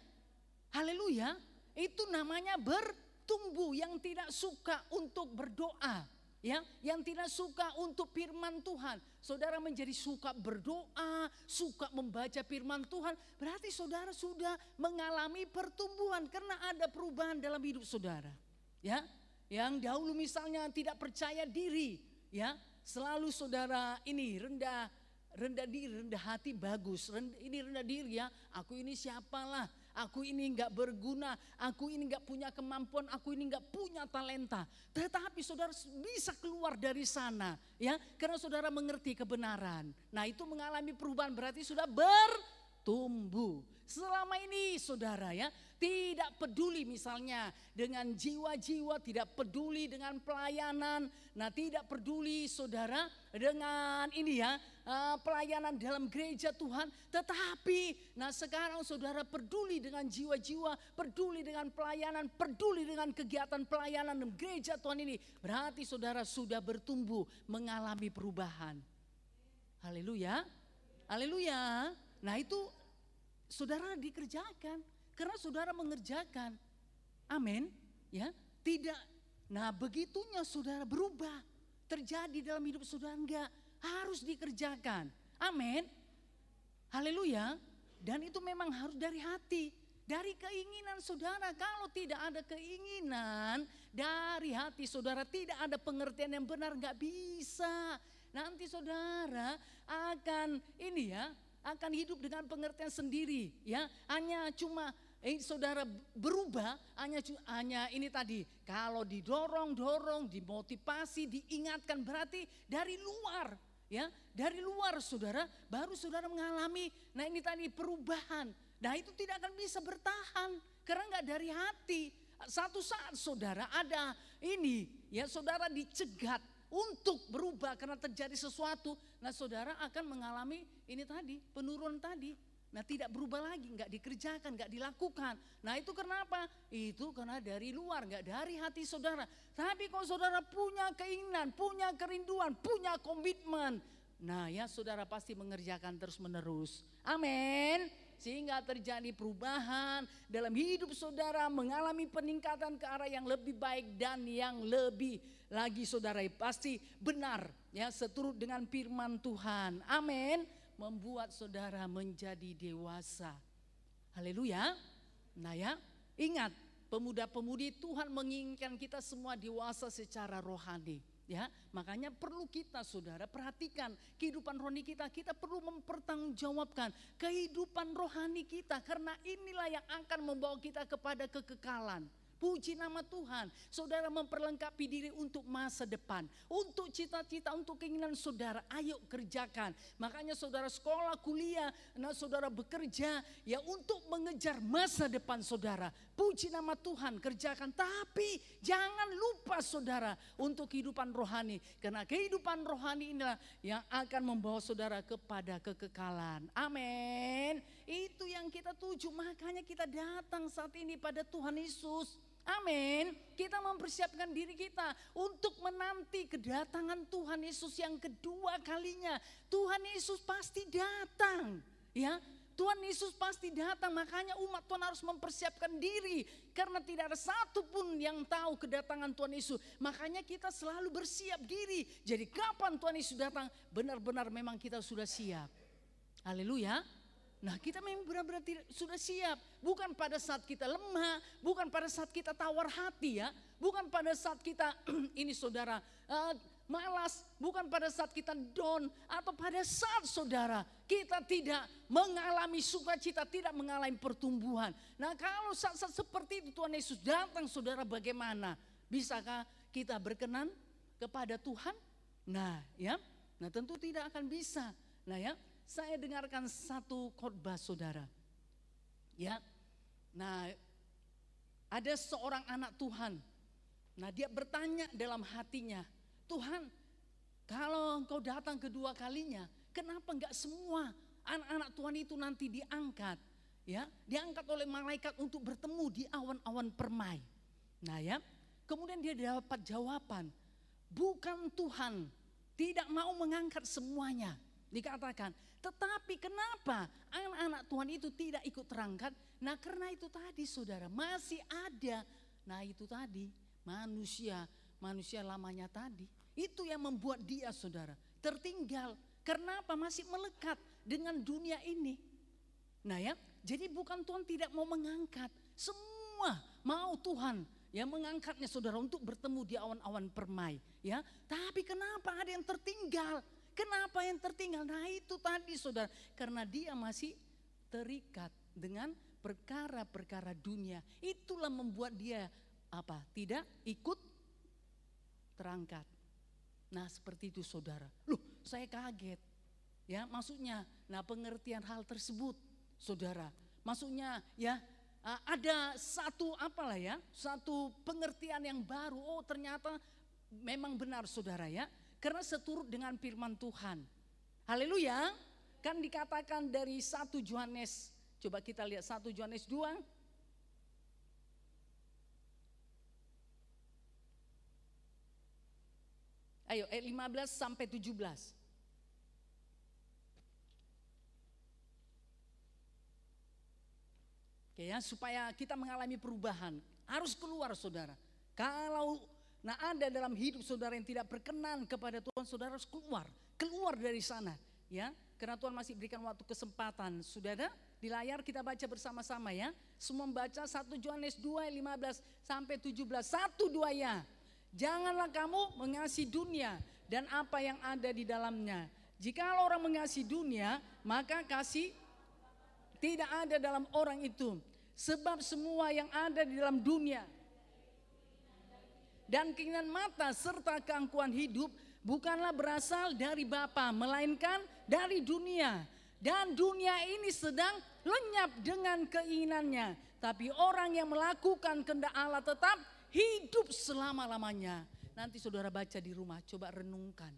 Haleluya. Itu namanya bertumbuh, yang tidak suka untuk berdoa. Ya, yang tidak suka untuk firman Tuhan. Saudara menjadi suka berdoa, suka membaca firman Tuhan, berarti saudara sudah mengalami pertumbuhan karena ada perubahan dalam hidup saudara. Ya. Yang dahulu misalnya tidak percaya diri, ya, selalu saudara ini rendah diri, rendah hati bagus, ini rendah diri ya, aku ini siapalah, aku ini enggak berguna, aku ini enggak punya kemampuan, aku ini enggak punya talenta. Tetapi saudara bisa keluar dari sana, ya, karena saudara mengerti kebenaran. Nah itu mengalami perubahan berarti sudah bertumbuh. Selama ini saudara ya, tidak peduli misalnya dengan jiwa-jiwa, tidak peduli dengan pelayanan. Nah tidak peduli saudara dengan ini ya, pelayanan dalam gereja Tuhan. Tetapi nah sekarang saudara peduli dengan jiwa-jiwa, peduli dengan pelayanan, peduli dengan kegiatan pelayanan dalam gereja Tuhan ini. Berarti saudara sudah bertumbuh, mengalami perubahan. Haleluya, haleluya. Nah itu saudara dikerjakan karena saudara mengerjakan. Amin. Ya, tidak. Nah, begitunya saudara berubah. Terjadi dalam hidup saudara enggak, harus dikerjakan. Amin. Haleluya. Dan itu memang harus dari hati, dari keinginan saudara. Kalau tidak ada keinginan dari hati saudara, tidak ada pengertian yang benar, enggak bisa. Nanti saudara akan ini ya, akan hidup dengan pengertian sendiri ya, hanya cuma saudara berubah hanya ini tadi, kalau didorong, dimotivasi, diingatkan, berarti dari luar ya, dari luar saudara, baru saudara mengalami nah ini tadi perubahan. Nah itu tidak akan bisa bertahan karena enggak dari hati. Satu saat saudara ada ini ya, saudara dicegat untuk berubah karena terjadi sesuatu, nah saudara akan mengalami ini tadi, penurunan tadi. Nah tidak berubah lagi, enggak dikerjakan, enggak dilakukan. Nah itu kenapa? Itu karena dari luar, enggak dari hati saudara. Tapi kalau saudara punya keinginan, punya kerinduan, punya komitmen, nah ya saudara pasti mengerjakan terus menerus. Amin. Sehingga terjadi perubahan dalam hidup saudara, mengalami peningkatan ke arah yang lebih baik dan yang lebih lagi saudara pasti benar ya, seturut dengan firman Tuhan. Amin. Membuat saudara menjadi dewasa. Haleluya. Nah ya, ingat, pemuda-pemudi Tuhan menginginkan kita semua dewasa secara rohani. Ya, makanya perlu kita saudara perhatikan kehidupan rohani kita. Kita perlu mempertanggungjawabkan kehidupan rohani kita, karena inilah yang akan membawa kita kepada kekekalan. Puji nama Tuhan. Saudara memperlengkapi diri untuk masa depan, untuk cita-cita, untuk keinginan saudara. Ayo kerjakan. Makanya saudara sekolah, kuliah, nah saudara bekerja ya untuk mengejar masa depan saudara. Puji nama Tuhan, kerjakan. Tapi jangan lupa saudara untuk kehidupan rohani, karena kehidupan rohani inilah yang akan membawa saudara kepada kekekalan. Amin. Itu yang kita tuju. Makanya kita datang saat ini pada Tuhan Yesus. Amin. Kita mempersiapkan diri kita untuk menanti kedatangan Tuhan Yesus yang kedua kalinya. Tuhan Yesus pasti datang, ya. Tuhan Yesus pasti datang, makanya umat Tuhan harus mempersiapkan diri, karena tidak ada satupun yang tahu kedatangan Tuhan Yesus. Makanya kita selalu bersiap diri. Jadi kapan Tuhan Yesus datang, benar-benar memang kita sudah siap. Haleluya. Nah kita memang benar-benar sudah siap. Bukan pada saat kita lemah, bukan pada saat kita tawar hati ya. Bukan pada saat kita ini saudara malas, bukan pada saat kita down. Atau pada saat saudara kita tidak mengalami sukacita, tidak mengalami pertumbuhan. Nah kalau saat-saat seperti itu Tuhan Yesus datang saudara, bagaimana? Bisakah kita berkenan kepada Tuhan? Nah ya, nah tentu tidak akan bisa. Nah ya, saya dengarkan satu khotbah saudara. Ya. Nah, ada seorang anak Tuhan. Nah, dia bertanya dalam hatinya, "Tuhan, kalau Engkau datang kedua kalinya, kenapa enggak semua anak-anak Tuhan itu nanti diangkat?" Ya, diangkat oleh malaikat untuk bertemu di awan-awan permai. Nah, ya. Kemudian dia dapat jawaban, "Bukan Tuhan tidak mau mengangkat semuanya." Dikatakan, tetapi kenapa anak-anak Tuhan itu tidak ikut terangkat? Nah karena itu tadi saudara, masih ada. Nah itu tadi, manusia lamanya tadi. Itu yang membuat dia saudara tertinggal. Kenapa? Masih melekat dengan dunia ini. Nah ya, jadi bukan Tuhan tidak mau mengangkat. Semua mau Tuhan yang mengangkatnya saudara untuk bertemu di awan-awan permai. Ya, tapi kenapa ada yang tertinggal? Kenapa yang tertinggal? Nah itu tadi saudara, karena dia masih terikat dengan perkara-perkara dunia. Itulah membuat dia tidak ikut terangkat. Nah seperti itu saudara. Loh saya kaget. Ya maksudnya, nah pengertian hal tersebut saudara. Maksudnya ya ada satu satu pengertian yang baru. Oh ternyata memang benar saudara ya. Karena seturut dengan firman Tuhan. Haleluya. Kan dikatakan dari 1 Yohanes. Coba kita lihat 1 Yohanes 2. Ayo ayat 15 sampai 17. Oke ya, supaya kita mengalami perubahan. Harus keluar saudara. Kalau ada dalam hidup saudara yang tidak berkenan kepada Tuhan, saudara harus keluar dari sana, ya. Karena Tuhan masih berikan waktu kesempatan. Sudah ada di layar, kita baca bersama-sama ya. Semua membaca 1 Yohanes 2 15 sampai 17. 1 2 ya. Janganlah kamu mengasihi dunia dan apa yang ada di dalamnya. Jikalau orang mengasihi dunia, maka kasih tidak ada dalam orang itu. Sebab semua yang ada di dalam dunia dan keinginan mata serta keangkuhan hidup bukanlah berasal dari Bapa, melainkan dari dunia. Dan dunia ini sedang lenyap dengan keinginannya. Tapi orang yang melakukan kehendak Allah tetap hidup selama-lamanya. Nanti saudara baca di rumah, coba renungkan.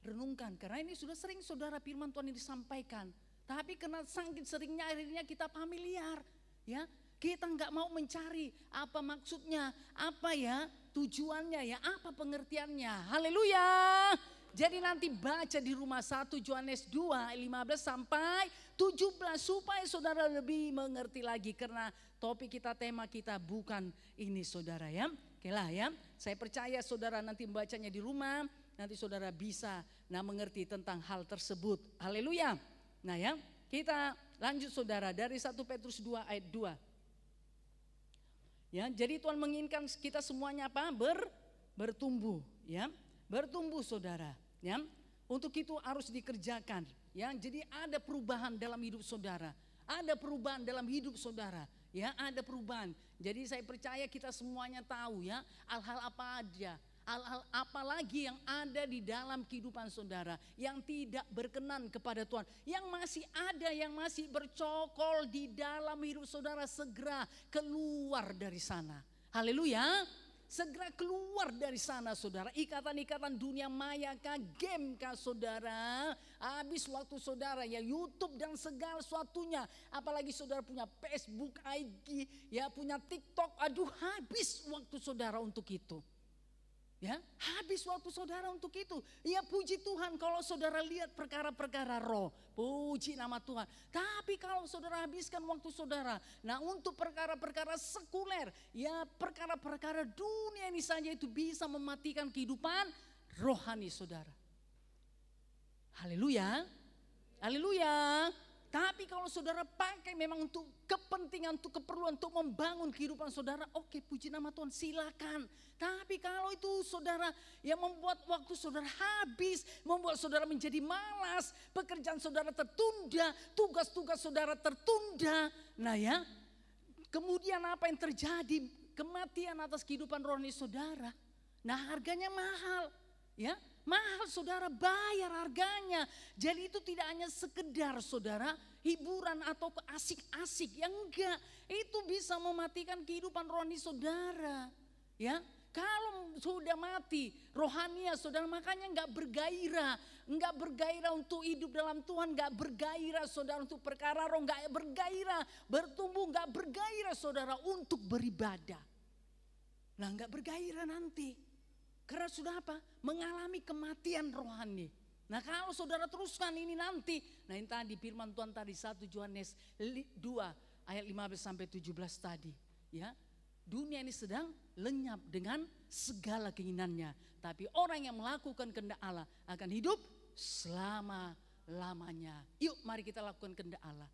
Renungkan, karena ini sudah sering saudara firman Tuhan ini disampaikan. Tapi karena saking seringnya akhirnya kita familiar. Ya, kita nggak mau mencari apa maksudnya, apa ya tujuannya ya, apa pengertiannya. Haleluya. Jadi nanti baca di rumah 1 Yohanes 2 15 sampai 17 supaya saudara lebih mengerti lagi, karena topik kita, tema kita bukan ini saudara ya. Oke lah ya. Saya percaya saudara nanti membacanya di rumah, nanti saudara bisa mengerti tentang hal tersebut. Haleluya. Nah ya, kita lanjut saudara dari 1 Petrus 2 ayat 2. Ya, jadi Tuhan menginginkan kita semuanya bertumbuh, ya. Bertumbuh saudara, ya. Untuk itu harus dikerjakan, ya. Jadi ada perubahan dalam hidup saudara. Ada perubahan dalam hidup saudara, ya, ada perubahan. Jadi saya percaya kita semuanya tahu ya, hal-hal apa aja, hal-hal apa lagi yang ada di dalam kehidupan saudara yang tidak berkenan kepada Tuhan, yang masih ada, yang masih bercokol di dalam hidup saudara, segera keluar dari sana. Haleluya. Segera keluar dari sana saudara. Ikatan-ikatan dunia maya kah, game kah saudara. Habis waktu saudara ya YouTube dan segala sesuatunya. Apalagi saudara punya Facebook, IG, ya punya TikTok. Aduh habis waktu saudara untuk itu. Ya, habis waktu saudara untuk itu. Ya puji Tuhan kalau saudara lihat perkara-perkara roh. Puji nama Tuhan. Tapi kalau saudara habiskan waktu saudara, untuk perkara-perkara sekuler, ya perkara-perkara dunia ini saja, itu bisa mematikan kehidupan rohani saudara. Haleluya. Haleluya. Tapi kalau saudara pakai memang untuk kepentingan, untuk keperluan, untuk membangun kehidupan saudara, oke, puji nama Tuhan, silakan. Tapi kalau itu saudara yang membuat waktu saudara habis, membuat saudara menjadi malas, pekerjaan saudara tertunda, tugas-tugas saudara tertunda. Nah ya, kemudian apa yang terjadi? Kematian atas kehidupan rohani saudara. Nah harganya mahal. Ya, mahal saudara, bayar harganya. Jadi itu tidak hanya sekedar saudara hiburan atau asik-asik, yang enggak. Itu bisa mematikan kehidupan rohani saudara. Ya, kalau sudah mati rohania saudara, makanya enggak bergairah untuk hidup dalam Tuhan, enggak bergairah saudara untuk perkara roh, enggak bergairah bertumbuh, enggak bergairah saudara untuk beribadah. Nah, enggak bergairah nanti. Karena sudah apa? Mengalami kematian rohani. Nah kalau saudara teruskan ini nanti. Nah ini tadi firman Tuhan tadi 1 Yohanes 2 ayat 15 sampai 17 tadi. Ya, dunia ini sedang lenyap dengan segala keinginannya. Tapi orang yang melakukan kehendak Allah akan hidup selama-lamanya. Yuk mari kita lakukan kehendak Allah.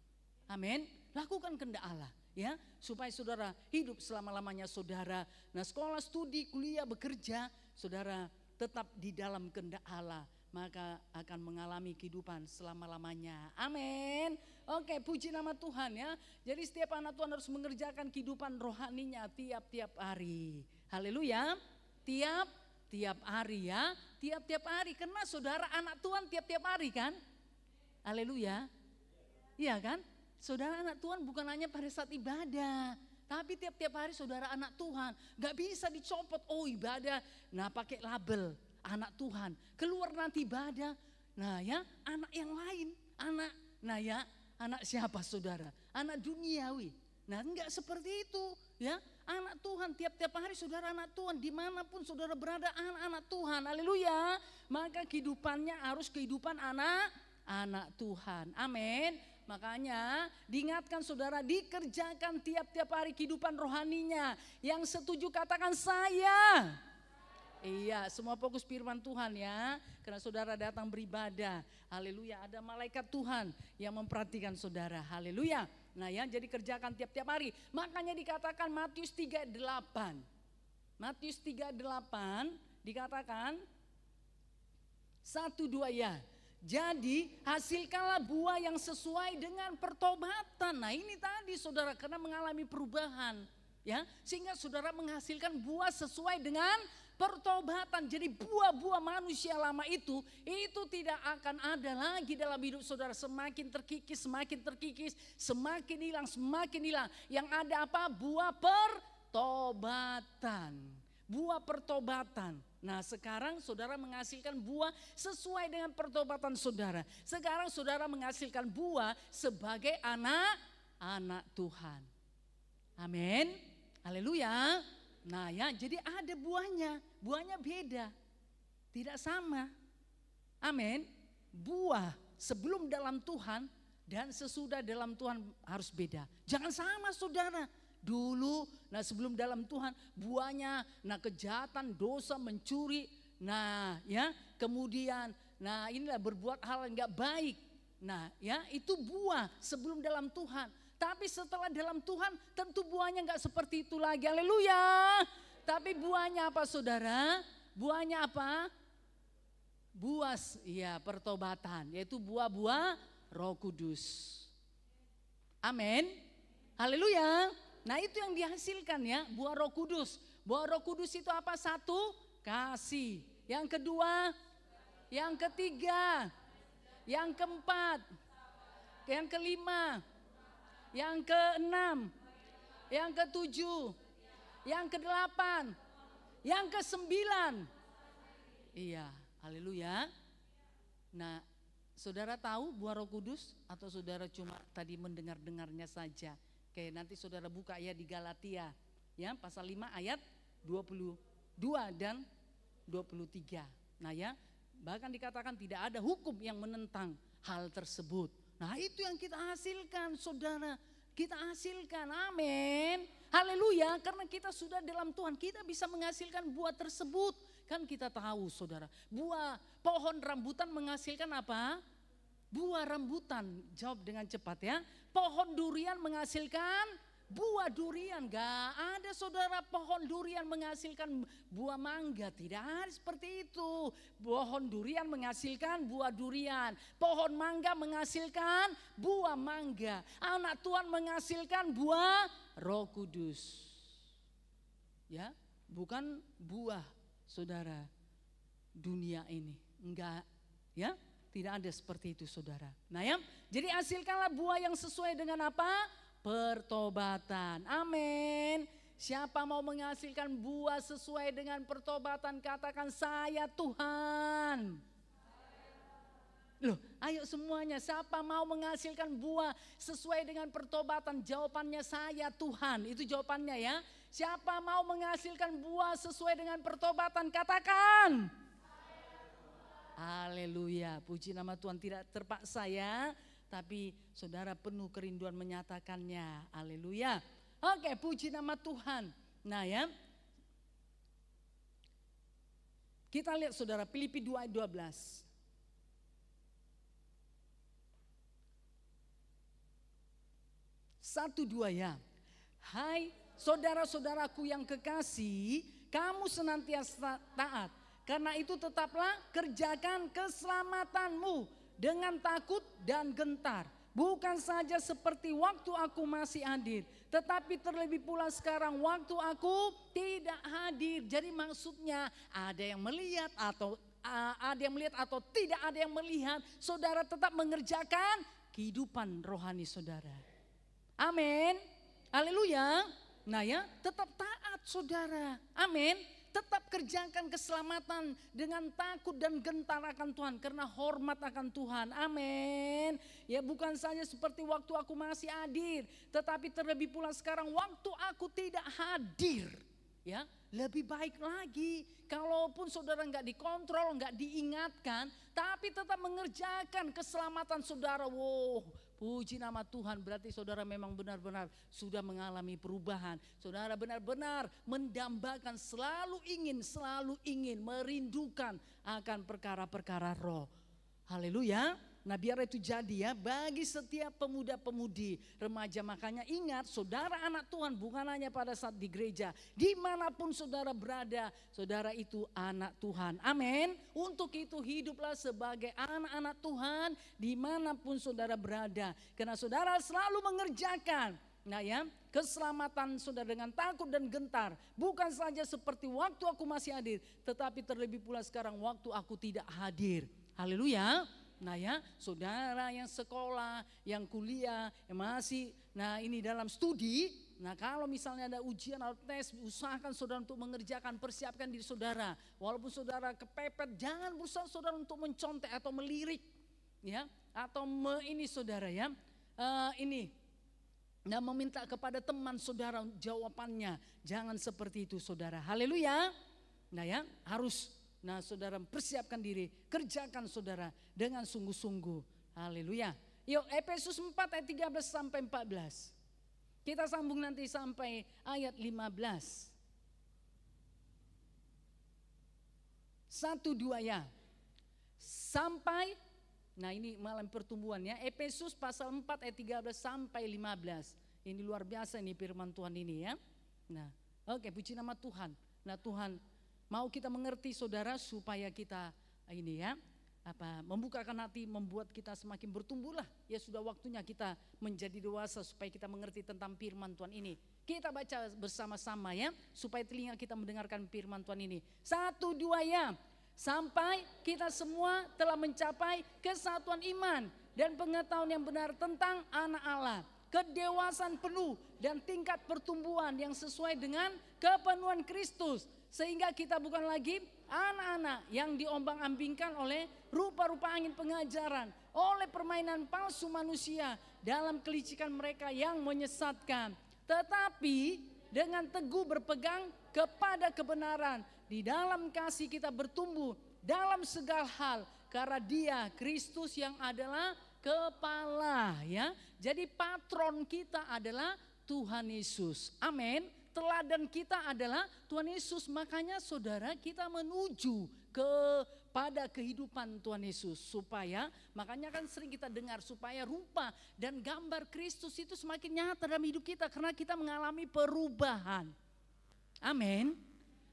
Amin. Lakukan kehendak Allah. Ya, supaya saudara hidup selama-lamanya saudara. Nah sekolah, studi, kuliah, bekerja, saudara tetap di dalam kehendak Allah, maka akan mengalami kehidupan selama-lamanya. Amin. Oke, puji nama Tuhan ya. Jadi setiap anak Tuhan harus mengerjakan kehidupan rohaninya tiap-tiap hari. Haleluya. Tiap-tiap hari ya. Tiap-tiap hari. Karena saudara anak Tuhan tiap-tiap hari kan. Haleluya. Iya kan? Saudara anak Tuhan bukan hanya pada saat ibadah. Tapi tiap-tiap hari saudara anak Tuhan. Gak bisa dicopot, oh ibadah. Nah pakai label anak Tuhan. Keluar nanti ibadah. Nah ya anak yang lain. Anak siapa saudara? Anak duniawi. Nah enggak seperti itu ya. Anak Tuhan tiap-tiap hari saudara anak Tuhan. Dimanapun saudara berada anak-anak Tuhan. Haleluya. Maka kehidupannya harus kehidupan anak Tuhan. Amin. Makanya diingatkan saudara, dikerjakan tiap-tiap hari kehidupan rohaninya. Yang setuju katakan saya. Iya, semua fokus firman Tuhan ya. Karena saudara datang beribadah. Haleluya, ada malaikat Tuhan yang memperhatikan saudara. Haleluya. Nah ya, jadi kerjakan tiap-tiap hari. Makanya dikatakan Matius 3:8. Matius 3:8 dikatakan 1-2 ya. Jadi hasilkanlah buah yang sesuai dengan pertobatan. Nah ini tadi saudara, karena mengalami perubahan ya, sehingga saudara menghasilkan buah sesuai dengan pertobatan. Jadi buah-buah manusia lama itu tidak akan ada lagi dalam hidup saudara. Semakin terkikis, semakin hilang. Yang ada apa? Buah pertobatan. Buah pertobatan. Nah sekarang saudara menghasilkan buah sesuai dengan pertobatan saudara. Sekarang saudara menghasilkan buah sebagai anak Tuhan. Amin. Haleluya. Nah ya, jadi ada buahnya. Buahnya beda. Tidak sama. Amin. Buah sebelum dalam Tuhan dan sesudah dalam Tuhan harus beda. Jangan sama saudara. Dulu, nah sebelum dalam Tuhan buahnya, nah kejahatan, dosa, mencuri, nah ya kemudian, nah inilah berbuat hal yang gak baik. Nah ya itu buah sebelum dalam Tuhan. Tapi setelah dalam Tuhan tentu buahnya gak seperti itu lagi, haleluya. Tapi buahnya apa saudara? Buahnya apa? Buah ya pertobatan, yaitu buah-buah Roh Kudus. Amin, haleluya. Nah itu yang dihasilkan ya, buah Roh Kudus. Buah Roh Kudus itu apa? 1, kasih. Yang kedua, yang ketiga, yang keempat, yang kelima, yang keenam, yang ketujuh, yang kedelapan, yang kesembilan. Iya, haleluya. Nah saudara tahu buah Roh Kudus atau saudara cuma tadi mendengar-dengarnya saja? Oke, nanti saudara buka ya di Galatia ya, pasal 5 ayat 22 dan 23. Nah ya, bahkan dikatakan tidak ada hukum yang menentang hal tersebut. Nah itu yang kita hasilkan saudara, kita hasilkan, amin. Haleluya, karena kita sudah dalam Tuhan, kita bisa menghasilkan buah tersebut. Kan kita tahu saudara, buah pohon rambutan menghasilkan apa? Buah rambutan, jawab dengan cepat ya. Pohon durian menghasilkan buah durian. Gak ada saudara pohon durian menghasilkan buah mangga. Tidak ada seperti itu. Pohon durian menghasilkan buah durian. Pohon mangga menghasilkan buah mangga. Anak Tuhan menghasilkan buah Roh Kudus. Ya, bukan buah saudara dunia ini. Enggak, ya. Tidak ada seperti itu saudara. Nah ya, jadi hasilkanlah buah yang sesuai dengan apa? Pertobatan. Amin. Siapa mau menghasilkan buah sesuai dengan pertobatan, katakan saya Tuhan. Loh, ayo semuanya, siapa mau menghasilkan buah sesuai dengan pertobatan? Jawabannya saya Tuhan, itu jawabannya ya. Siapa mau menghasilkan buah sesuai dengan pertobatan, katakan. Haleluya, puji nama Tuhan. Tidak terpaksa ya, tapi saudara penuh kerinduan menyatakannya. Haleluya. Oke, puji nama Tuhan. Nah ya, kita lihat saudara Filipi 2 ayat 12. Satu dua ya. Hai saudara-saudaraku yang kekasih, kamu senantiasa taat. Karena itu tetaplah kerjakan keselamatanmu dengan takut dan gentar. Bukan saja seperti waktu aku masih hadir, tetapi terlebih pula sekarang waktu aku tidak hadir. Jadi maksudnya ada yang melihat atau tidak ada yang melihat, saudara tetap mengerjakan kehidupan rohani saudara. Amin. Haleluya. Nah ya, tetap taat saudara. Amin. Tetap kerjakan keselamatan dengan takut dan gentar akan Tuhan. Karena hormat akan Tuhan. Amin. Ya bukan saja seperti waktu aku masih hadir. Tetapi terlebih pula sekarang waktu aku tidak hadir. Ya lebih baik lagi. Kalaupun saudara nggak dikontrol, nggak diingatkan. Tapi tetap mengerjakan keselamatan saudara. Wow, puji nama Tuhan, berarti saudara memang benar-benar sudah mengalami perubahan. Saudara benar-benar mendambakan, selalu ingin, merindukan akan perkara-perkara roh. Haleluya. Nah biar itu jadi ya bagi setiap pemuda-pemudi, remaja. Makanya ingat saudara anak Tuhan bukan hanya pada saat di gereja. Dimanapun saudara berada, saudara itu anak Tuhan. Amin. Untuk itu hiduplah sebagai anak-anak Tuhan dimanapun saudara berada. Karena saudara selalu mengerjakan. Nah ya, keselamatan saudara dengan takut dan gentar. Bukan saja seperti waktu aku masih hadir, tetapi terlebih pula sekarang waktu aku tidak hadir. Haleluya. Nah ya, saudara yang sekolah, yang kuliah, yang masih, nah ini dalam studi. Nah kalau misalnya ada ujian atau tes, usahakan saudara untuk mengerjakan, persiapkan diri saudara. Walaupun saudara kepepet, jangan berusaha saudara untuk mencontek atau melirik. Ya, atau ini saudara ya, nah meminta kepada teman saudara jawabannya. Jangan seperti itu saudara. Haleluya. Nah ya, harus. Nah saudara persiapkan diri, kerjakan saudara dengan sungguh-sungguh. Haleluya. Yuk Efesus 4 ayat 13 sampai 14. Kita sambung nanti sampai ayat 15. 1, 2 ya. Sampai, nah ini malam pertumbuhan ya. Efesus pasal 4 ayat 13 sampai 15. Ini luar biasa nih firman Tuhan ini ya. Nah oke, puji nama Tuhan. Nah Tuhan mau kita mengerti saudara supaya kita ini ya membukakan hati, membuat kita semakin bertumbuhlah. Ya sudah waktunya kita menjadi dewasa supaya kita mengerti tentang firman Tuhan ini. Kita baca bersama-sama ya supaya telinga kita mendengarkan firman Tuhan ini. 1, 2 ya. Sampai kita semua telah mencapai kesatuan iman dan pengetahuan yang benar tentang anak Allah, kedewasaan penuh dan tingkat pertumbuhan yang sesuai dengan kepenuhan Kristus. Sehingga kita bukan lagi anak-anak yang diombang-ambingkan oleh rupa-rupa angin pengajaran, oleh permainan palsu manusia dalam kelicikan mereka yang menyesatkan. Tetapi dengan teguh berpegang kepada kebenaran, di dalam kasih kita bertumbuh dalam segala hal. Karena Dia, Kristus yang adalah kepala ya. Jadi patron kita adalah Tuhan Yesus. Amin. Teladan kita adalah Tuhan Yesus. Makanya saudara kita menuju ke pada kehidupan Tuhan Yesus. Supaya, makanya kan sering kita dengar, supaya rupa dan gambar Kristus itu semakin nyata dalam hidup kita. Karena kita mengalami perubahan. Amin.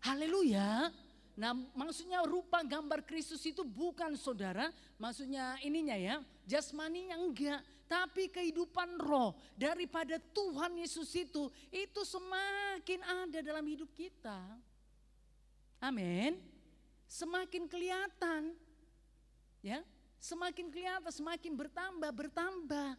Haleluya. Nah, maksudnya rupa gambar Kristus itu bukan saudara, maksudnya ininya ya, jasmaninya enggak, tapi kehidupan roh daripada Tuhan Yesus itu semakin ada dalam hidup kita. Amin. Semakin kelihatan, ya, semakin kelihatan, semakin bertambah.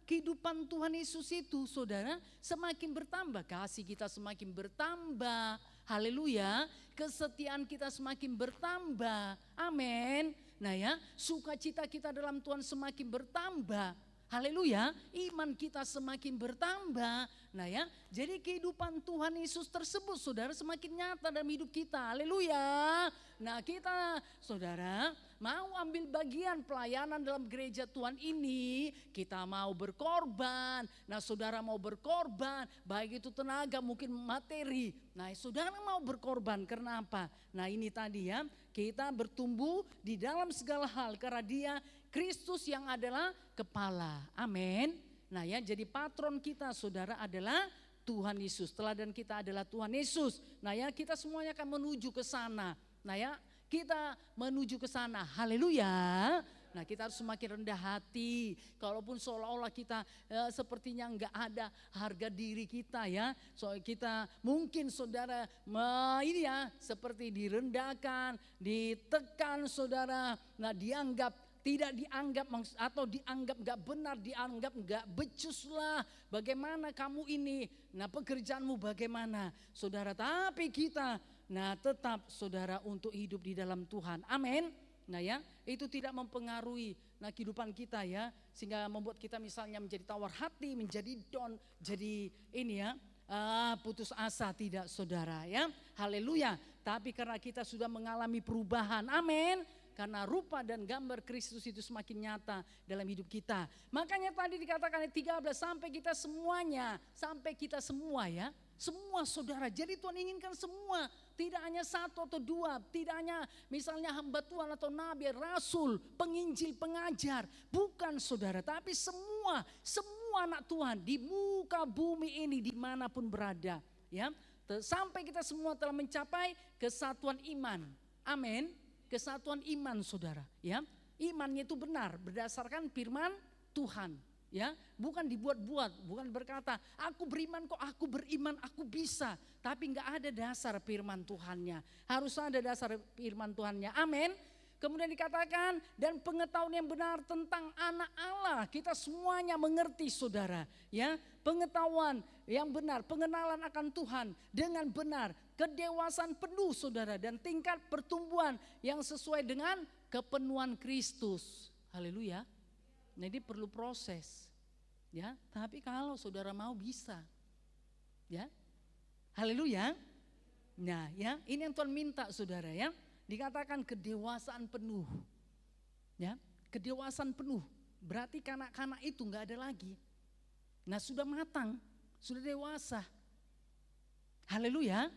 Kehidupan Tuhan Yesus itu saudara semakin bertambah, kasih kita semakin bertambah, haleluya, kesetiaan kita semakin bertambah, amin. Nah ya, sukacita kita dalam Tuhan semakin bertambah, haleluya, iman kita semakin bertambah. Nah ya, jadi kehidupan Tuhan Yesus tersebut saudara semakin nyata dalam hidup kita, haleluya. Nah kita saudara mau ambil bagian pelayanan dalam gereja Tuhan ini, kita mau berkorban. Nah saudara mau berkorban, baik itu tenaga mungkin materi. Nah saudara mau berkorban karena apa? Nah ini tadi ya, kita bertumbuh di dalam segala hal karena Dia Kristus yang adalah kepala, amin. Nah ya, jadi patron kita saudara adalah Tuhan Yesus, teladan kita adalah Tuhan Yesus. Nah ya, kita semuanya akan menuju ke sana. Nah ya, kita menuju ke sana, haleluya. Nah kita harus semakin rendah hati, kalaupun seolah-olah kita sepertinya enggak ada harga diri kita ya. So kita mungkin saudara ini ya seperti direndahkan, ditekan saudara, nah tidak dianggap atau dianggap gak benar, dianggap gak becus lah. Bagaimana kamu ini, nah pekerjaanmu bagaimana saudara. Tapi kita tetap saudara untuk hidup di dalam Tuhan, amin. Nah ya, itu tidak mempengaruhi kehidupan kita ya. Sehingga membuat kita misalnya menjadi tawar hati, menjadi down, jadi ini ya putus asa, tidak saudara ya. Haleluya. Tapi karena kita sudah mengalami perubahan, amin. Karena rupa dan gambar Kristus itu semakin nyata dalam hidup kita. Makanya tadi dikatakan ayat 13, sampai kita semua ya. Semua saudara, jadi Tuhan inginkan semua. Tidak hanya satu atau dua, tidak hanya misalnya hamba Tuhan atau nabi, rasul, penginjil, pengajar. Bukan saudara, tapi semua anak Tuhan di muka bumi ini dimanapun berada. Ya, sampai kita semua telah mencapai kesatuan iman. Amin. Kesatuan iman saudara ya, imannya itu benar berdasarkan firman Tuhan ya, bukan dibuat-buat, bukan berkata aku beriman kok, aku beriman, aku bisa, tapi enggak ada dasar firman Tuhannya, harus ada dasar firman Tuhannya, amin. Kemudian dikatakan dan pengetahuan yang benar tentang anak Allah, kita semuanya mengerti saudara ya, pengetahuan yang benar, pengenalan akan Tuhan dengan benar, kedewasaan penuh saudara, dan tingkat pertumbuhan yang sesuai dengan kepenuhan Kristus. Haleluya. Jadi perlu proses ya, tapi kalau saudara mau bisa ya. Haleluya. Nah ya, ini yang Tuhan minta saudara ya. Dikatakan kedewasaan penuh ya, kedewasaan penuh berarti kanak-kanak itu enggak ada lagi. Nah sudah matang, sudah dewasa, haleluya.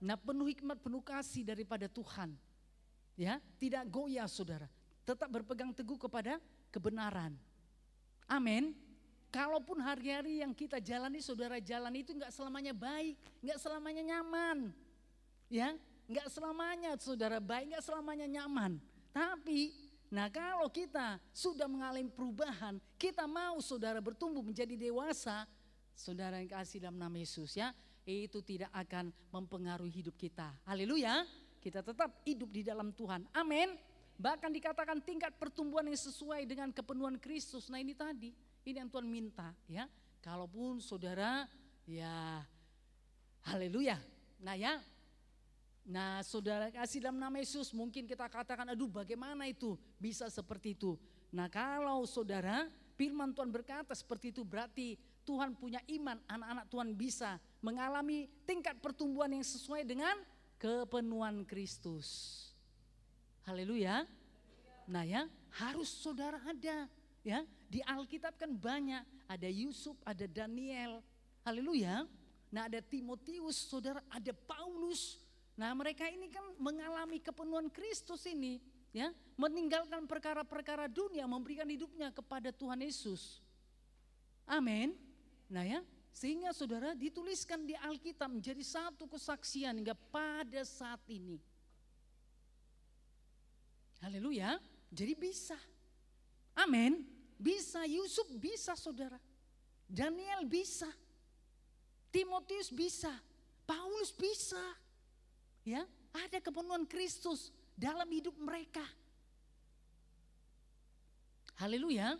Nah penuh hikmat, penuh kasih daripada Tuhan ya, tidak goyah saudara, tetap berpegang teguh kepada kebenaran, amin. Kalaupun hari-hari yang kita jalani saudara, jalan itu enggak selamanya baik, enggak selamanya nyaman ya. Enggak selamanya saudara baik, enggak selamanya nyaman. Tapi kalau kita sudah mengalami perubahan, kita mau saudara bertumbuh menjadi dewasa, saudara yang kasih dalam nama Yesus ya, itu tidak akan mempengaruhi hidup kita. Haleluya. Kita tetap hidup di dalam Tuhan. Amin. Bahkan dikatakan tingkat pertumbuhan yang sesuai dengan kepenuhan Kristus. Nah ini tadi, ini yang Tuhan minta ya. Kalaupun saudara ya, haleluya. Nah saudara kasih dalam nama Yesus, mungkin kita katakan aduh bagaimana itu bisa seperti itu. Nah kalau saudara firman Tuhan berkata seperti itu, berarti Tuhan punya iman, anak-anak Tuhan bisa mengalami tingkat pertumbuhan yang sesuai dengan kepenuhan Kristus. Haleluya. Nah ya, harus saudara ada ya. Di Alkitab kan banyak, ada Yusuf, ada Daniel. Haleluya. Nah ada Timotius saudara, ada Paulus. Nah mereka ini kan mengalami kepenuhan Kristus ini, ya, meninggalkan perkara-perkara dunia, memberikan hidupnya kepada Tuhan Yesus. Amin. Nah ya, sehingga saudara dituliskan di Alkitab menjadi satu kesaksian hingga pada saat ini. Haleluya. Jadi bisa. Amin. Bisa, Yusuf bisa saudara. Daniel bisa. Timotius bisa. Paulus bisa. Ya, ada kepenuhan Kristus dalam hidup mereka. Haleluya.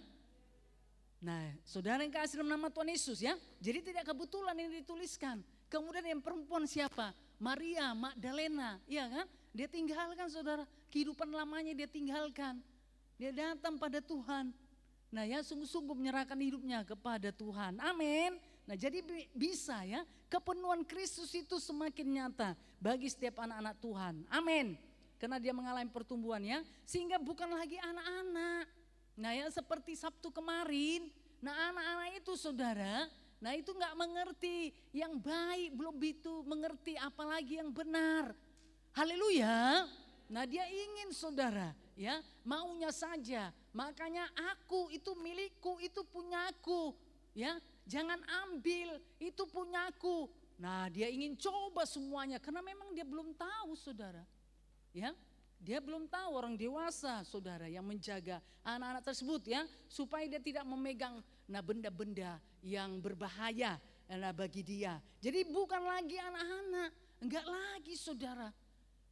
Nah, saudara yang kasih dalam nama Tuhan Yesus ya. Jadi tidak kebetulan ini dituliskan. Kemudian yang perempuan siapa? Maria Magdalena, iya kan? Dia tinggalkan saudara, kehidupan lamanya dia tinggalkan. Dia datang pada Tuhan. Nah ya, sungguh-sungguh menyerahkan hidupnya kepada Tuhan. Amin. Nah jadi bisa ya, kepenuhan Kristus itu semakin nyata bagi setiap anak-anak Tuhan. Amin. Karena dia mengalami pertumbuhannya, sehingga bukan lagi anak-anak. Nah ya, seperti Sabtu kemarin, nah anak-anak itu saudara, nah itu gak mengerti yang baik, belum itu mengerti apalagi yang benar. Haleluya. Nah dia ingin saudara ya, maunya saja. Makanya aku itu milikku, itu punyaku ya. Jangan ambil, itu punyaku. Nah dia ingin coba semuanya karena memang dia belum tahu saudara. Ya, dia belum tahu, orang dewasa saudara yang menjaga anak-anak tersebut ya. Supaya dia tidak memegang benda-benda yang berbahaya bagi dia. Jadi bukan lagi anak-anak, enggak lagi saudara.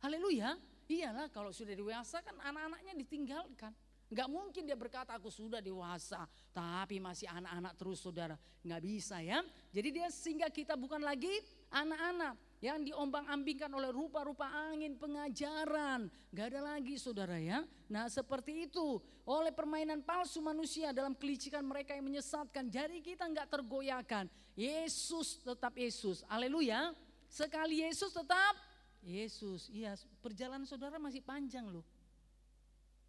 Haleluya. Iyalah kalau sudah dewasa kan anak-anaknya ditinggalkan. Enggak mungkin dia berkata aku sudah dewasa tapi masih anak-anak terus saudara. Enggak bisa ya. Jadi dia sehingga kita bukan lagi anak-anak yang diombang-ambingkan oleh rupa-rupa angin pengajaran. Enggak ada lagi saudara ya. Nah seperti itu, oleh permainan palsu manusia dalam kelicikan mereka yang menyesatkan. Jadi kita enggak tergoyahkan. Yesus tetap Yesus. Haleluya. Sekali Yesus tetap Yesus. Iya, perjalanan saudara masih panjang loh.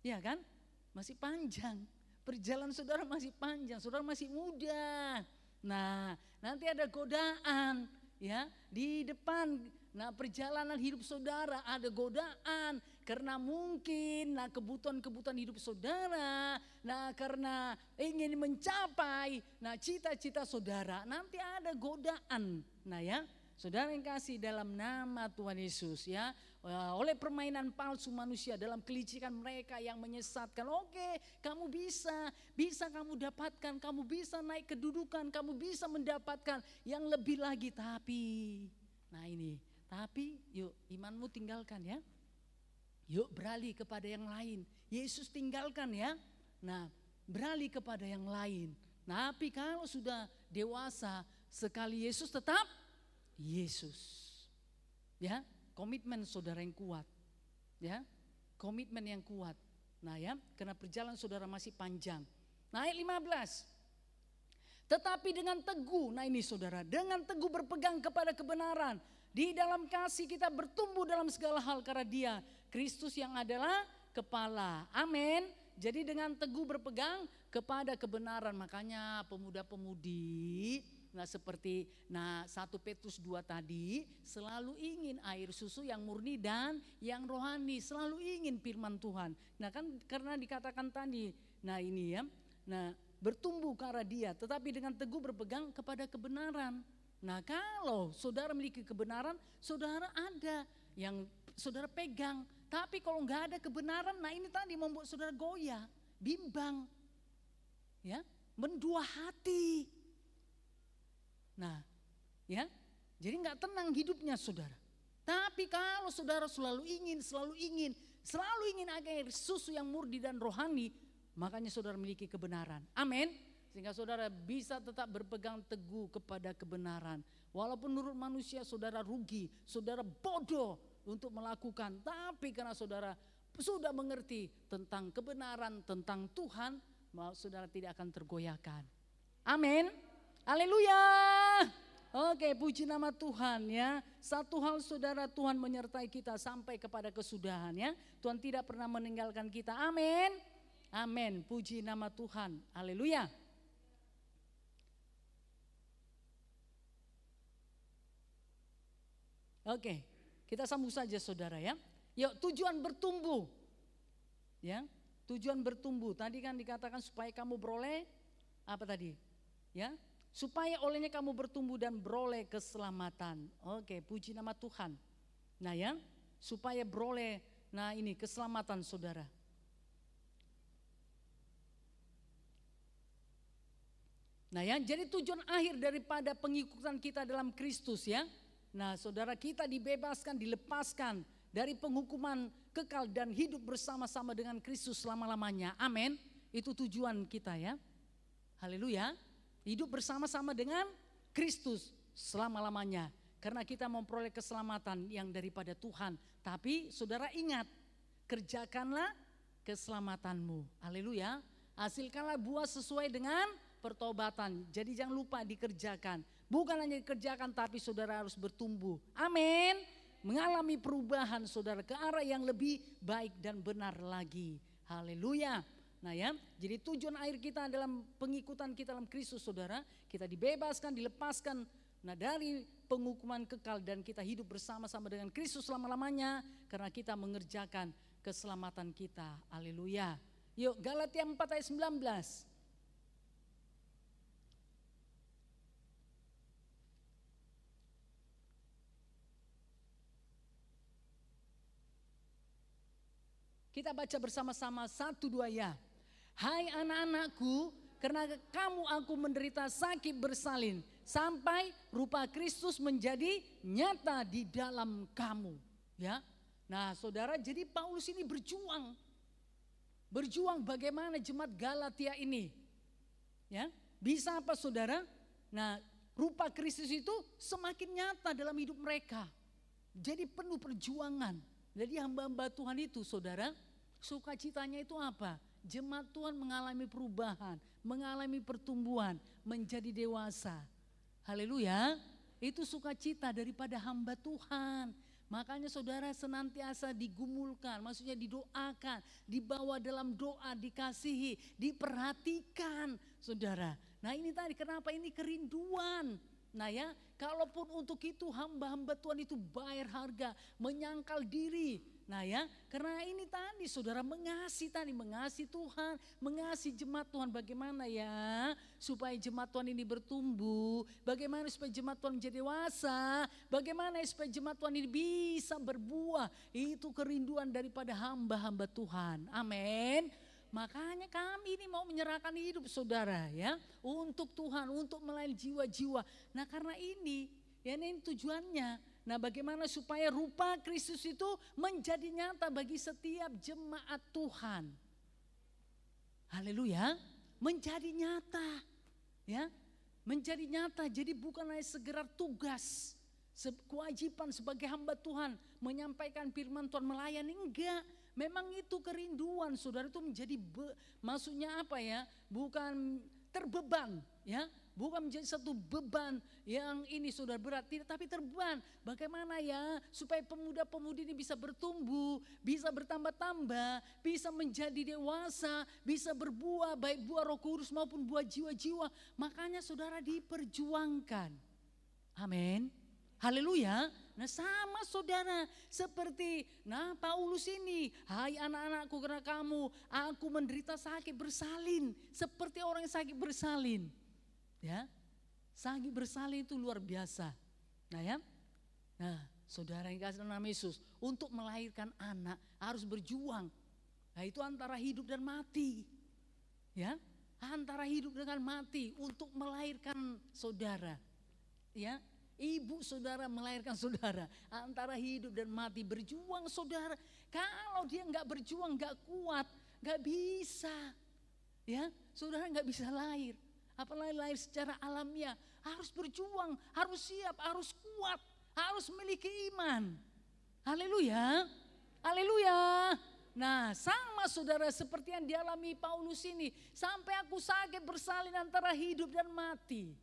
Iya kan? Masih panjang, perjalanan saudara masih panjang, saudara masih muda. Nah nanti ada godaan ya di depan. Nah perjalanan hidup saudara ada godaan. Karena mungkin kebutuhan-kebutuhan hidup saudara. Nah karena ingin mencapai cita-cita saudara. Nanti ada godaan. Nah ya saudara yang kasih dalam nama Tuhan Yesus ya. Oleh permainan palsu manusia dalam kelicikan mereka yang menyesatkan. Oke, kamu bisa kamu dapatkan, kamu bisa naik kedudukan, kamu bisa mendapatkan yang lebih lagi. Tapi yuk imanmu tinggalkan ya. Yuk beralih kepada yang lain. Yesus tinggalkan ya. Nah beralih kepada yang lain. Tapi kalau sudah dewasa, sekali Yesus tetap Yesus. Ya. Komitmen saudara yang kuat, ya, komitmen yang kuat. Nah ya, karena perjalanan saudara masih panjang. Nah ayat 15. Tetapi dengan teguh, nah ini saudara, dengan teguh berpegang kepada kebenaran. Di dalam kasih kita bertumbuh dalam segala hal karena Dia, Kristus yang adalah kepala. Amin. Jadi dengan teguh berpegang kepada kebenaran. Makanya pemuda-pemudi, seperti 1 Petrus 2 tadi selalu ingin air susu yang murni dan yang rohani, selalu ingin firman Tuhan. Nah kan karena dikatakan tadi, ini ya, bertumbuh ke arah Dia, tetapi dengan teguh berpegang kepada kebenaran. Nah kalau saudara memiliki kebenaran, saudara ada yang saudara pegang. Tapi kalau nggak ada kebenaran, ini tadi membuat saudara goyah, bimbang, ya, mendua hati. Nah, ya, jadi nggak tenang hidupnya saudara. Tapi kalau saudara selalu ingin air susu yang murni dan rohani, makanya saudara memiliki kebenaran. Amin. Sehingga saudara bisa tetap berpegang teguh kepada kebenaran. Walaupun menurut manusia saudara rugi, saudara bodoh untuk melakukan. Tapi karena saudara sudah mengerti tentang kebenaran, tentang Tuhan, saudara tidak akan tergoyahkan. Amin. Haleluya. Oke, puji nama Tuhan ya. Satu hal saudara, Tuhan menyertai kita sampai kepada kesudahan ya. Tuhan tidak pernah meninggalkan kita. Amin. Amin. Puji nama Tuhan. Haleluya. Oke. Kita sambung saja saudara ya. Yuk, tujuan bertumbuh. Ya, tujuan bertumbuh. Tadi kan dikatakan supaya kamu beroleh apa tadi? Ya, supaya olehnya kamu bertumbuh dan beroleh keselamatan. Oke, puji nama Tuhan. Nah ya, supaya beroleh, nah ini keselamatan saudara. Nah ya, jadi tujuan akhir daripada pengikutan kita dalam Kristus ya. Nah saudara, kita dibebaskan, dilepaskan dari penghukuman kekal dan hidup bersama-sama dengan Kristus selama-lamanya. Amin. Itu tujuan kita ya. Haleluya. Hidup bersama-sama dengan Kristus selama-lamanya. Karena kita memperoleh keselamatan yang daripada Tuhan. Tapi saudara ingat, kerjakanlah keselamatanmu. Haleluya. Hasilkanlah buah sesuai dengan pertobatan. Jadi jangan lupa dikerjakan. Bukan hanya dikerjakan tapi saudara harus bertumbuh. Amin. Mengalami perubahan saudara ke arah yang lebih baik dan benar lagi. Haleluya. Nah ya, jadi tujuan akhir kita dalam pengikutan kita dalam Kristus saudara, kita dibebaskan, dilepaskan dari penghukuman kekal dan kita hidup bersama-sama dengan Kristus selama-lamanya karena kita mengerjakan keselamatan kita. Haleluya. Yuk, Galatia 4 ayat 19. Kita baca bersama-sama 1-2 ya. Hai anak-anakku, karena kamu aku menderita sakit bersalin sampai rupa Kristus menjadi nyata di dalam kamu. Ya. Nah saudara, jadi Paulus ini berjuang. Berjuang bagaimana jemaat Galatia ini. Ya, bisa apa saudara? Nah rupa Kristus itu semakin nyata dalam hidup mereka. Jadi penuh perjuangan. Jadi hamba-hamba Tuhan itu saudara, sukacitanya itu apa? Jemaat Tuhan mengalami perubahan, mengalami pertumbuhan, menjadi dewasa. Haleluya. Itu sukacita daripada hamba Tuhan. Makanya saudara senantiasa digumulkan, maksudnya didoakan, dibawa dalam doa, dikasihi, diperhatikan saudara. Nah ini tadi kenapa ini kerinduan. Nah ya, kalaupun untuk itu hamba-hamba Tuhan itu bayar harga, menyangkal diri. Nah ya, karena ini tadi saudara mengasihi Tuhan, mengasihi jemaat Tuhan. Bagaimana ya supaya jemaat Tuhan ini bertumbuh, bagaimana supaya jemaat Tuhan menjadi dewasa, bagaimana supaya jemaat Tuhan ini bisa berbuah. Itu kerinduan daripada hamba-hamba Tuhan. Amin. Makanya kami ini mau menyerahkan hidup saudara ya, untuk Tuhan, untuk melayani jiwa-jiwa. Nah karena ini, ya ini tujuannya. Nah bagaimana supaya rupa Kristus itu menjadi nyata bagi setiap jemaat Tuhan. Haleluya, menjadi nyata. Ya, menjadi nyata, jadi bukan hanya segera tugas, kewajiban sebagai hamba Tuhan, menyampaikan firman Tuhan, melayani, enggak. Memang itu kerinduan saudara itu menjadi, maksudnya apa ya, bukan terbeban ya. Bukan menjadi satu beban yang ini saudara berat, tidak, tapi terbeban. Bagaimana ya supaya pemuda-pemudi ini bisa bertumbuh, bisa bertambah-tambah, bisa menjadi dewasa, bisa berbuah baik buah Roh Kudus maupun buah jiwa-jiwa. Makanya saudara diperjuangkan. Amin. Haleluya. Nah sama saudara seperti Paulus ini. Hai anak-anakku, karena kamu aku menderita sakit bersalin. Seperti orang yang sakit bersalin. Ya, sakit bersalin itu luar biasa. Nah ya, nah saudara yang kasih dalam nama Yesus, untuk melahirkan anak harus berjuang. Nah itu antara hidup dan mati. Ya, antara hidup dengan mati untuk melahirkan saudara. Ya, ibu saudara melahirkan saudara, antara hidup dan mati, berjuang saudara. Kalau dia nggak berjuang, nggak kuat, nggak bisa. Ya, saudara nggak bisa lahir. Apalagi lahir secara alamiah, harus berjuang, harus siap, harus kuat, harus memiliki iman. Haleluya, haleluya. Nah sama saudara seperti yang dialami Paulus ini, sampai aku sakit bersalin antara hidup dan mati.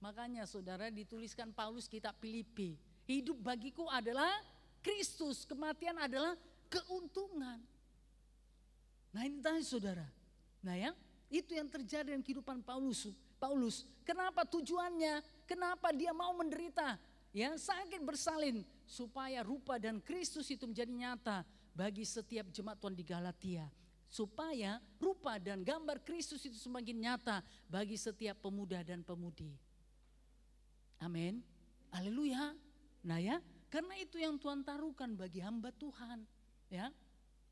Makanya saudara dituliskan Paulus kitab Filipi, hidup bagiku adalah Kristus, kematian adalah keuntungan. Nah ini tadi saudara, nah ya. Itu yang terjadi dalam kehidupan Paulus. Kenapa tujuannya? Kenapa dia mau menderita? ya sakit bersalin supaya rupa dan Kristus itu menjadi nyata bagi setiap jemaat Tuhan di Galatia. Supaya rupa dan gambar Kristus itu semakin nyata bagi setiap pemuda dan pemudi. Amin. Haleluya. Nah ya, karena itu yang Tuhan taruhkan bagi hamba Tuhan. Ya,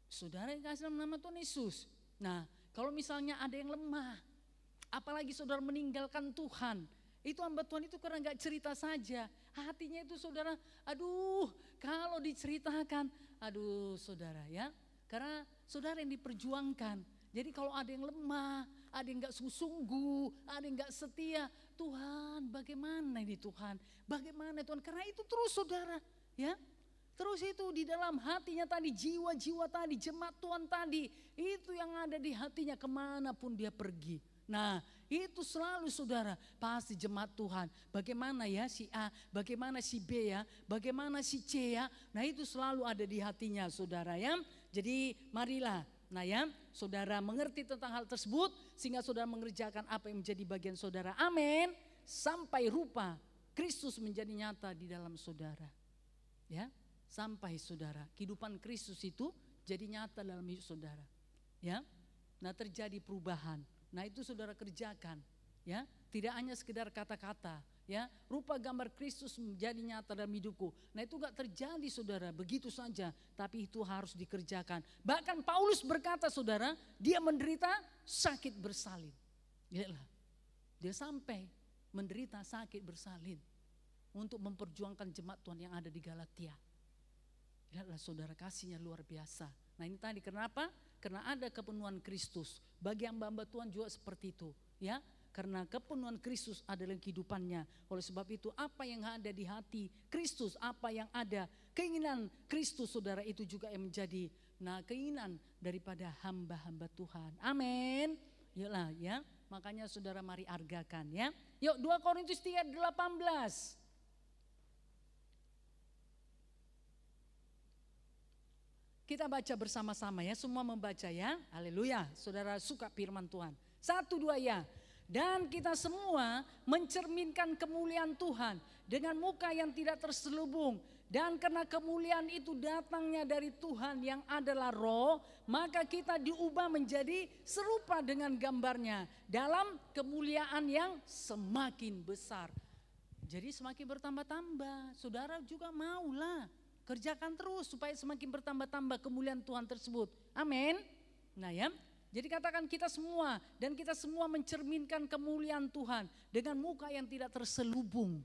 saudara yang kasih dalam nama Tuhan Yesus. Nah, kalau misalnya ada yang lemah, apalagi saudara meninggalkan Tuhan, itu hamba Tuhan itu karena gak cerita saja. Hatinya itu saudara, aduh kalau diceritakan, aduh saudara ya. Karena saudara yang diperjuangkan. Jadi kalau ada yang lemah, ada yang gak sungguh-sungguh, ada yang gak setia. Tuhan bagaimana ini Tuhan, bagaimana Tuhan. Karena itu terus saudara ya. Terus itu di dalam hatinya tadi, jiwa-jiwa tadi, jemaat Tuhan tadi. Itu yang ada di hatinya kemanapun dia pergi. Nah itu selalu saudara, pasti jemaat Tuhan. Bagaimana ya si A, bagaimana si B ya, bagaimana si C ya. Nah itu selalu ada di hatinya saudara ya. Jadi marilah, nah ya saudara mengerti tentang hal tersebut. Sehingga saudara mengerjakan apa yang menjadi bagian saudara. Amin. Sampai rupa Kristus menjadi nyata di dalam saudara. Ya, sampai saudara kehidupan Kristus itu jadi nyata dalam hidup saudara. Ya, nah terjadi perubahan. Nah itu saudara kerjakan, ya, tidak hanya sekedar kata-kata, ya, rupa gambar Kristus menjadi nyata dalam hidupku. Nah itu gak terjadi saudara begitu saja, tapi itu harus dikerjakan. Bahkan Paulus berkata saudara, dia menderita sakit bersalin. Lihatlah, dia sampai menderita sakit bersalin untuk memperjuangkan jemaat Tuhan yang ada di Galatia. Lihatlah saudara, kasihnya luar biasa. Nah ini tadi kenapa? Karena ada kepenuhan Kristus. Bagi hamba-hamba Tuhan juga seperti itu, ya. Karena kepenuhan Kristus adalah kehidupannya. Oleh sebab itu apa yang ada di hati Kristus, apa yang ada keinginan Kristus saudara, itu juga yang menjadi keinginan daripada hamba-hamba Tuhan. Amin. Yalah ya. Makanya saudara mari argakan ya. Yuk 2 Korintus 3:18. Kita baca bersama-sama ya, semua membaca ya. Haleluya, saudara suka firman Tuhan. 1, 2 ya. Dan kita semua mencerminkan kemuliaan Tuhan dengan muka yang tidak terselubung. Dan karena kemuliaan itu datangnya dari Tuhan yang adalah roh, maka kita diubah menjadi serupa dengan gambarnya dalam kemuliaan yang semakin besar. Jadi semakin bertambah-tambah, saudara juga maulah. Kerjakan terus supaya semakin bertambah-tambah kemuliaan Tuhan tersebut. Amin. Nah ya, jadi katakan kita semua, dan kita semua mencerminkan kemuliaan Tuhan dengan muka yang tidak terselubung.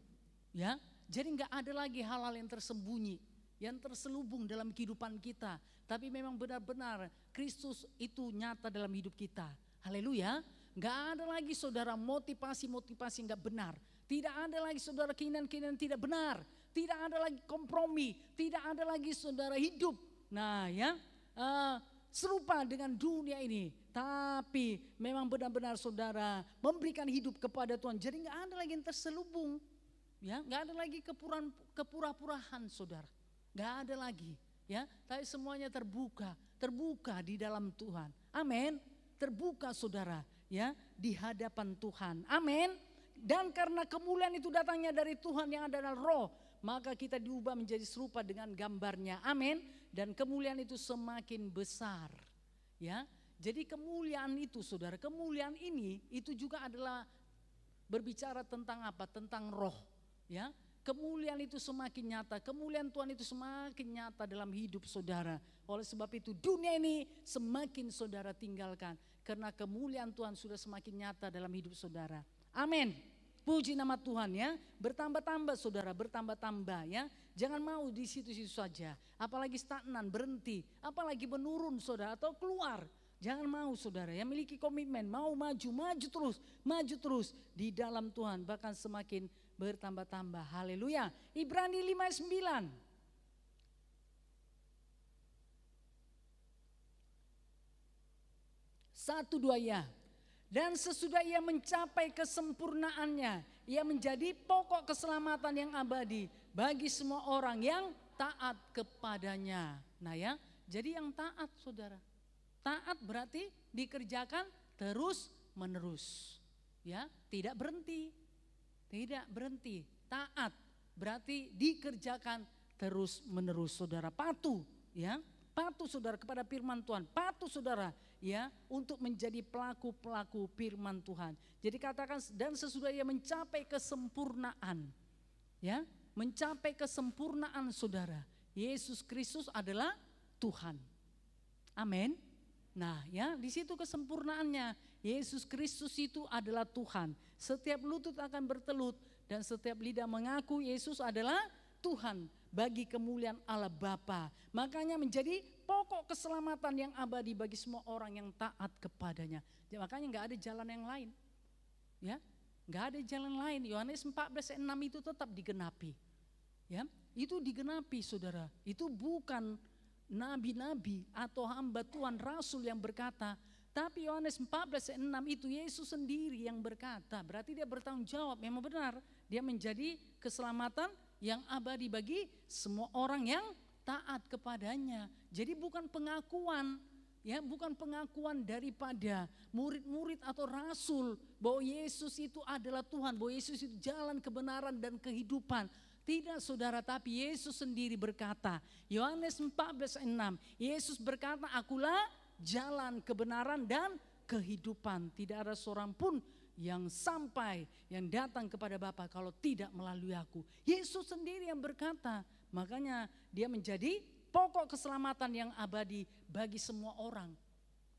Ya, jadi nggak ada lagi hal-hal yang tersembunyi, yang terselubung dalam kehidupan kita. Tapi memang benar-benar Kristus itu nyata dalam hidup kita. Haleluya. Nggak ada lagi saudara motivasi-motivasi nggak benar. Tidak ada lagi saudara keinginan-keinginan tidak benar. Tidak ada lagi kompromi, tidak ada lagi saudara hidup. Nah ya, serupa dengan dunia ini. Tapi memang benar-benar saudara memberikan hidup kepada Tuhan. Jadi gak ada lagi yang terselubung. Ya, gak ada lagi kepura-purahan saudara. Gak ada lagi. Ya, tapi semuanya terbuka di dalam Tuhan. Amin. Terbuka saudara ya di hadapan Tuhan. Amin. Dan karena kemuliaan itu datangnya dari Tuhan yang adalah roh, maka kita diubah menjadi serupa dengan gambarnya. Amin. Dan kemuliaan itu semakin besar. Ya. Jadi kemuliaan itu saudara, kemuliaan ini itu juga adalah berbicara tentang apa? Tentang roh. Ya. Kemuliaan itu semakin nyata, kemuliaan Tuhan itu semakin nyata dalam hidup saudara. Oleh sebab itu dunia ini semakin saudara tinggalkan. Karena kemuliaan Tuhan sudah semakin nyata dalam hidup saudara. Amin. Puji nama Tuhan ya. Bertambah-tambah saudara, bertambah-tambah ya. Jangan mau di situ-situ saja. Apalagi stagnan, berhenti. Apalagi menurun saudara atau keluar. Jangan mau saudara ya, miliki komitmen. Mau maju terus di dalam Tuhan. Bahkan semakin bertambah-tambah. Haleluya. Ibrani 5:9. Satu dua ya. Dan sesudah ia mencapai kesempurnaannya, ia menjadi pokok keselamatan yang abadi bagi semua orang yang taat kepadanya. Nah ya, jadi yang taat saudara. Taat berarti dikerjakan terus menerus. Ya, tidak berhenti. Tidak berhenti, taat. berarti dikerjakan terus menerus. Saudara patuh, ya, patuh saudara kepada firman Tuhan, patuh saudara ya untuk menjadi pelaku-pelaku firman Tuhan. Jadi katakan, dan sesudah ia mencapai kesempurnaan, ya, mencapai kesempurnaan saudara, Yesus Kristus adalah Tuhan. Amin. Nah ya, di situ kesempurnaannya. Yesus Kristus itu adalah Tuhan. Setiap lutut akan bertelut dan setiap lidah mengaku Yesus adalah Tuhan bagi kemuliaan Allah Bapa. Makanya menjadi pokok keselamatan yang abadi bagi semua orang yang taat kepadanya. Ya, makanya nggak ada jalan yang lain. Ya, nggak ada jalan lain. Yohanes 14:6 itu tetap digenapi. Ya, itu digenapi saudara. Itu bukan nabi-nabi atau hamba Tuhan rasul yang berkata, tapi Yohanes 14:6 itu Yesus sendiri yang berkata. Berarti dia bertanggung jawab, memang benar. Dia menjadi keselamatan yang abadi bagi semua orang yang taat kepadanya. Jadi bukan pengakuan, ya, bukan pengakuan daripada murid-murid atau rasul bahwa Yesus itu adalah Tuhan, bahwa Yesus itu jalan kebenaran dan kehidupan. Tidak saudara, tapi Yesus sendiri berkata, Yohanes 14:6, Yesus berkata, akulah jalan kebenaran dan kehidupan. Tidak ada seorang pun yang sampai, yang datang kepada Bapa kalau tidak melalui aku. Yesus sendiri yang berkata, makanya dia menjadi pokok keselamatan yang abadi bagi semua orang.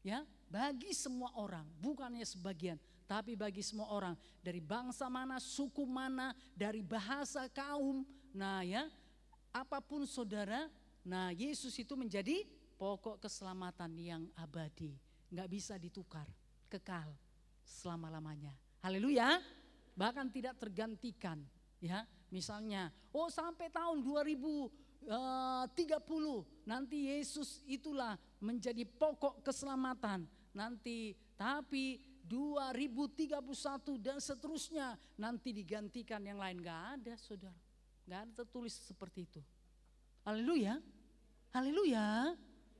Ya, bagi semua orang, bukannya sebagian, tapi bagi semua orang, dari bangsa mana, suku mana, dari bahasa kaum. Nah ya, apapun saudara, nah Yesus itu menjadi pokok keselamatan yang abadi, nggak bisa ditukar, kekal selama-lamanya. Haleluya. Bahkan tidak tergantikan, ya. Misalnya, oh sampai tahun 2030 nanti Yesus itulah menjadi pokok keselamatan. Nanti tapi 2031 dan seterusnya nanti digantikan yang lain. Gak ada saudara, gak ada tertulis seperti itu. Haleluya, haleluya.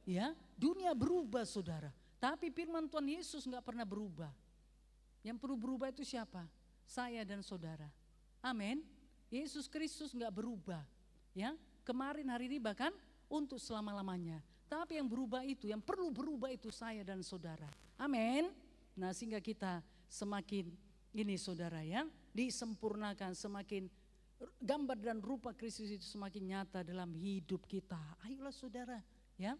Ya, dunia berubah saudara, tapi firman Tuhan Yesus gak pernah berubah. Yang perlu berubah itu siapa? Saya dan saudara. Amin. Yesus Kristus gak berubah, ya, kemarin, hari ini, bahkan untuk selama-lamanya. Tapi yang berubah itu, yang perlu berubah itu saya dan saudara. Amin. Nah sehingga kita semakin ini saudara ya, disempurnakan, semakin gambar dan rupa Kristus itu semakin nyata dalam hidup kita. Ayolah saudara ya,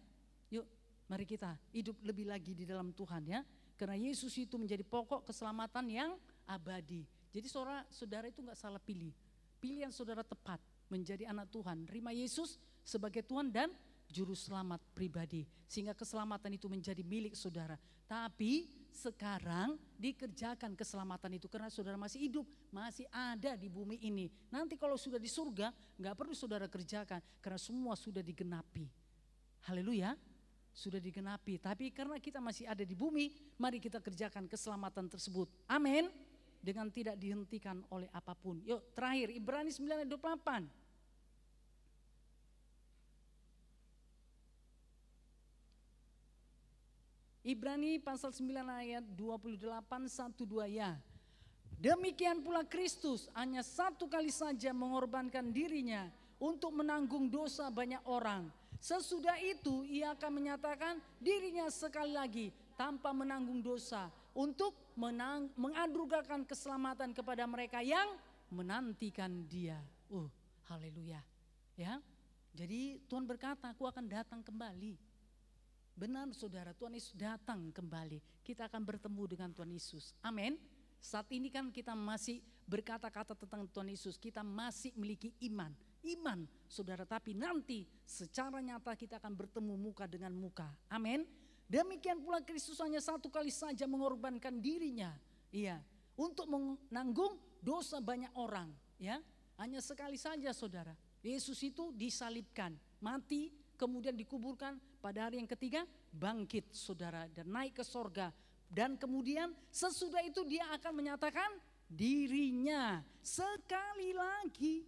yuk mari kita hidup lebih lagi di dalam Tuhan ya. Karena Yesus itu menjadi pokok keselamatan yang abadi. Jadi saudara itu gak salah pilih. Pilihan saudara tepat menjadi anak Tuhan. Terima Yesus sebagai Tuhan dan Juru Selamat pribadi. Sehingga keselamatan itu menjadi milik saudara. Tapi sekarang dikerjakan keselamatan itu karena saudara masih hidup, masih ada di bumi ini. Nanti kalau sudah di surga gak perlu saudara kerjakan karena semua sudah digenapi. Haleluya, sudah digenapi. Tapi karena kita masih ada di bumi, mari kita kerjakan keselamatan tersebut. Amin. Dengan tidak dihentikan oleh apapun. Yuk terakhir Ibrani 9:28. Ibrani pasal 9 ayat 28, 1-2 ya. Demikian pula Kristus hanya satu kali saja mengorbankan dirinya untuk menanggung dosa banyak orang. Sesudah itu ia akan menyatakan dirinya sekali lagi tanpa menanggung dosa untuk menganugerahkan keselamatan kepada mereka yang menantikan dia. Haleluya. Ya. Jadi Tuhan berkata, aku akan datang kembali. Benar saudara, Tuhan Yesus datang kembali. Kita akan bertemu dengan Tuhan Yesus. Amin. Saat ini kan kita masih berkata-kata tentang Tuhan Yesus. Kita masih memiliki iman. Iman saudara, tapi nanti secara nyata kita akan bertemu muka dengan muka. Amin. Demikian pula Kristus hanya satu kali saja mengorbankan dirinya. Iya, untuk menanggung dosa banyak orang. Ya, hanya sekali saja saudara. Yesus itu disalibkan, mati, kemudian dikuburkan, pada hari yang ketiga bangkit saudara dan naik ke sorga. Dan kemudian sesudah itu dia akan menyatakan dirinya sekali lagi.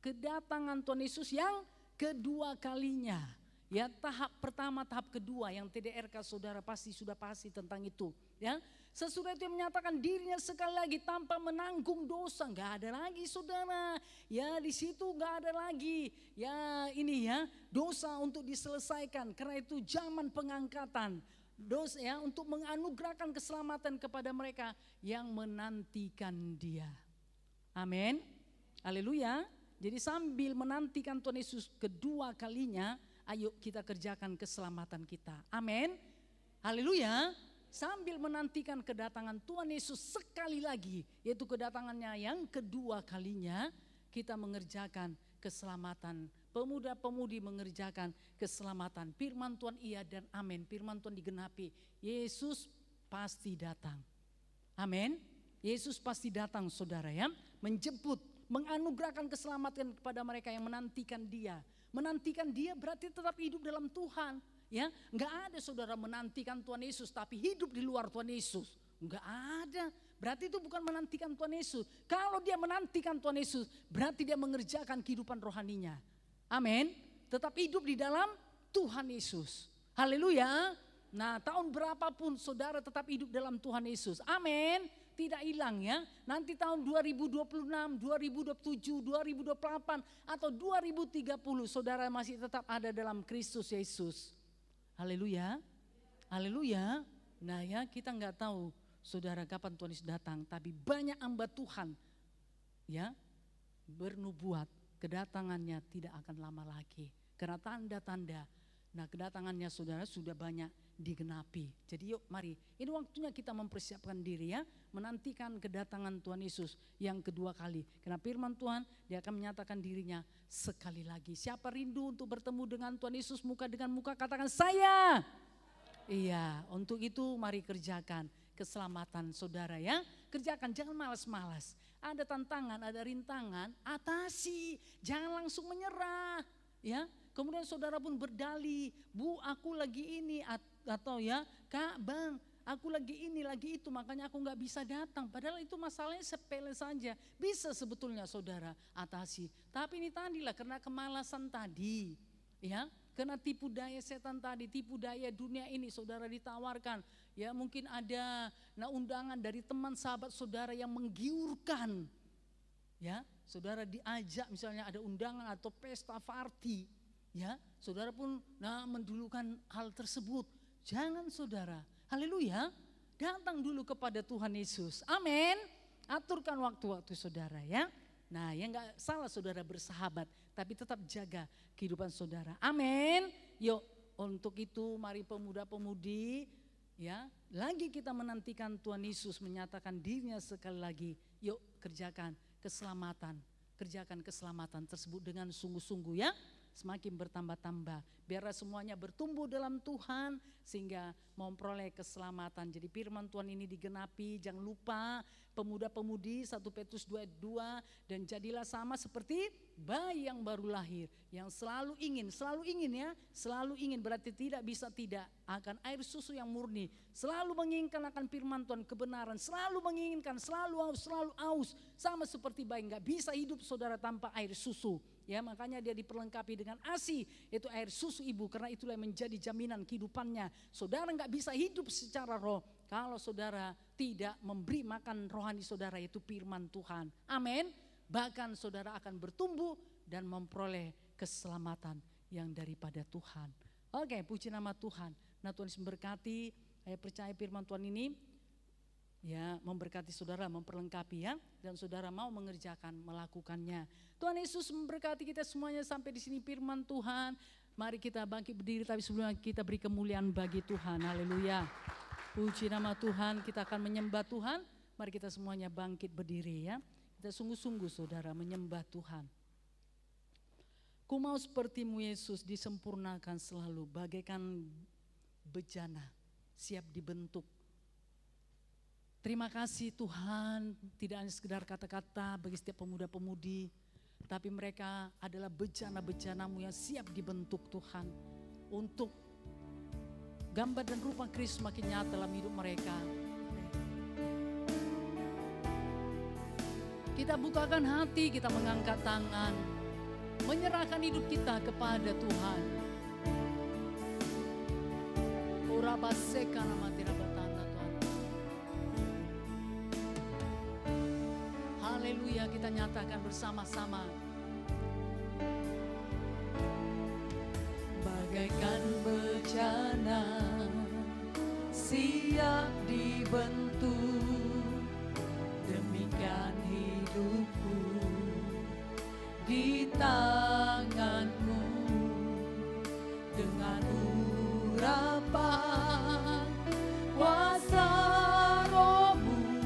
Kedatangan Tuhan Yesus yang kedua kalinya. Ya, tahap pertama, tahap kedua yang TDRK saudara sudah pasti tentang itu. Ya, sesudah itu menyatakan dirinya sekali lagi tanpa menanggung dosa, nggak ada lagi saudara. Ya, di situ nggak ada lagi. Ya, ini ya dosa untuk diselesaikan. Karena itu zaman pengangkatan dosa ya untuk menganugerahkan keselamatan kepada mereka yang menantikan Dia. Amin. Haleluya. Jadi sambil menantikan Tuhan Yesus kedua kalinya, ayo kita kerjakan keselamatan kita. Amin. Haleluya. Sambil menantikan kedatangan Tuhan Yesus sekali lagi, yaitu kedatangannya yang kedua kalinya, kita mengerjakan keselamatan. Pemuda-pemudi mengerjakan keselamatan. Firman Tuhan iya dan amin. Firman Tuhan digenapi. Yesus pasti datang. Amin. Yesus pasti datang saudara ya. Menjemput, menganugerahkan keselamatan kepada mereka yang menantikan Dia. Menantikan Dia berarti tetap hidup dalam Tuhan. Ya, enggak ada saudara menantikan Tuhan Yesus tapi hidup di luar Tuhan Yesus. Enggak ada. Berarti itu bukan menantikan Tuhan Yesus. Kalau dia menantikan Tuhan Yesus, berarti dia mengerjakan kehidupan rohaninya. Amin. Tetap hidup di dalam Tuhan Yesus. Haleluya. Nah, tahun berapapun saudara tetap hidup dalam Tuhan Yesus. Amin. Tidak hilang ya. Nanti tahun 2026, 2027, 2028 atau 2030 saudara masih tetap ada dalam Kristus Yesus. Haleluya. Haleluya. Nah ya, kita enggak tahu saudara kapan Tuhan Yesus datang, tapi banyak hamba Tuhan ya bernubuat kedatangannya tidak akan lama lagi. Karena tanda-tanda, nah kedatangannya saudara sudah banyak digenapi. Jadi yuk mari, ini waktunya kita mempersiapkan diri ya, menantikan kedatangan Tuhan Yesus yang kedua kali. Karena firman Tuhan, dia akan menyatakan dirinya sekali lagi. Siapa rindu untuk bertemu dengan Tuhan Yesus muka dengan muka, katakan saya. Iya, untuk itu mari kerjakan keselamatan saudara ya. Kerjakan, jangan malas-malas. Ada tantangan, ada rintangan, atasi. Jangan langsung menyerah ya. Kemudian saudara pun berdalih, Bu aku lagi ini, atau ya Kak Bang aku lagi ini lagi itu makanya aku gak bisa datang. Padahal itu masalahnya sepele saja. Bisa sebetulnya saudara atasi. Tapi ini tadilah karena kemalasan tadi ya. Karena tipu daya setan tadi, tipu daya dunia ini saudara ditawarkan. Ya mungkin ada undangan dari teman sahabat saudara yang menggiurkan. Ya saudara diajak misalnya ada undangan atau pesta party. Ya, saudara pun mendulukan hal tersebut. Jangan saudara, haleluya, datang dulu kepada Tuhan Yesus. Amin. Aturkan waktu-waktu saudara ya. Nah yang gak salah saudara bersahabat, tapi tetap jaga kehidupan saudara. Amin. Yuk untuk itu mari pemuda-pemudi ya. Lagi kita menantikan Tuhan Yesus menyatakan dirinya sekali lagi. Yuk kerjakan keselamatan. Kerjakan keselamatan tersebut dengan sungguh-sungguh ya. Semakin bertambah-tambah. Biarlah semuanya bertumbuh dalam Tuhan sehingga memperoleh keselamatan. Jadi firman Tuhan ini digenapi. Jangan lupa pemuda-pemudi 1 Petrus 2:2 dan jadilah sama seperti bayi yang baru lahir. Yang selalu ingin ya. Selalu ingin berarti tidak bisa tidak akan air susu yang murni. Selalu menginginkan akan firman Tuhan kebenaran. Selalu menginginkan, selalu aus. Sama seperti bayi, gak bisa hidup saudara tanpa air susu. Ya makanya dia diperlengkapi dengan ASI, itu air susu ibu, karena itulah yang menjadi jaminan kehidupannya. Saudara gak bisa hidup secara roh kalau saudara tidak memberi makan rohani saudara, yaitu firman Tuhan. Amin. Bahkan saudara akan bertumbuh dan memperoleh keselamatan yang daripada Tuhan. Oke, puji nama Tuhan. Nah Tuhan memberkati, saya percaya firman Tuhan ini ya memberkati saudara, memperlengkapi ya, dan saudara mau mengerjakan, melakukannya. Tuhan Yesus memberkati kita semuanya sampai di sini firman Tuhan. Mari kita bangkit berdiri, tapi sebelumnya kita beri kemuliaan bagi Tuhan. Haleluya. Puji nama Tuhan, kita akan menyembah Tuhan. Mari kita semuanya bangkit berdiri ya. Kita sungguh-sungguh saudara menyembah Tuhan. Ku mau sepertimu Yesus disempurnakan selalu, bagaikan bejana siap dibentuk. Terima kasih Tuhan, tidak hanya sekedar kata-kata bagi setiap pemuda-pemudi, tapi mereka adalah bejana-bejana-Mu yang siap dibentuk Tuhan. Untuk gambar dan rupa Kristus makin nyata dalam hidup mereka. Kita bukakan hati, kita mengangkat tangan, menyerahkan hidup kita kepada Tuhan. Rabasekan amati rabatanda Tuhan. Haleluya, kita nyatakan bersama-sama. Bagaikan bejana siap dibentuk, demikian hidupku di tanganmu. Dengan urapan kuasa rohmu,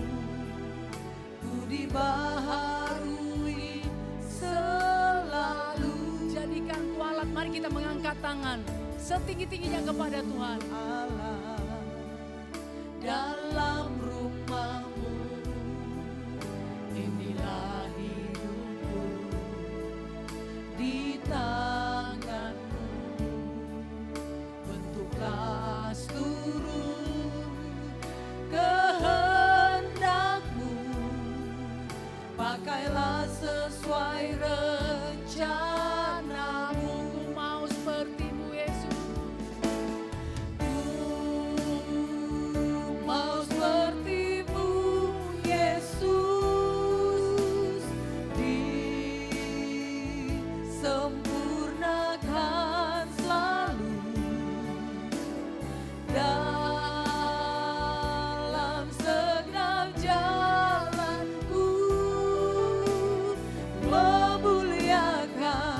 ku dibaharui selalu. Jadikan ku alat, mari kita mengangkat tangan setinggi-tingginya kepada Tuhan. Allah dalam rumahmu, inilah hidupku di tanganmu. Bentuklah seluruh kehendakmu, pakailah sesuai rencanamu. Ku mau sepertimu Yesus, ku mau sepertimu Yesus, disempurnakan selalu dalam segenap jalanku, memuliakan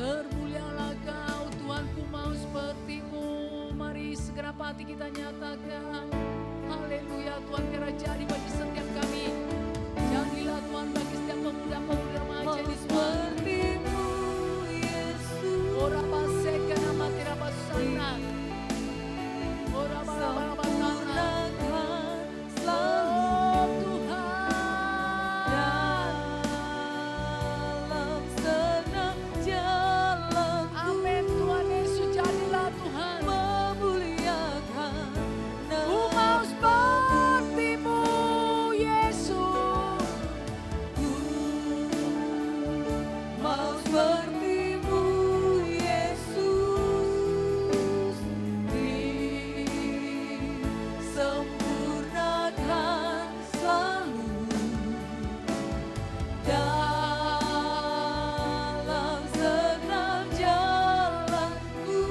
Termulialah Kau Tuhan, ku mau seperti-Mu. Mari segenap hati kita nyatakan haleluya. Tuhan, biar jadi bagi setiap kami. Jadilah Tuhan bagi setiap pemuda-pemudi remaja ini seperti-Mu Yesus. Ora baseka nama tira basana. Ora bala-bala basana. Oh Tuhan, dalam senang jalanku. amin Tuhan Yesus, jadilah Tuhan. Memuliakan Ku mau seperti-Mu Yesus. mau seperti-Mu Yesus, disempurnakan selalu dalam senang jalanku,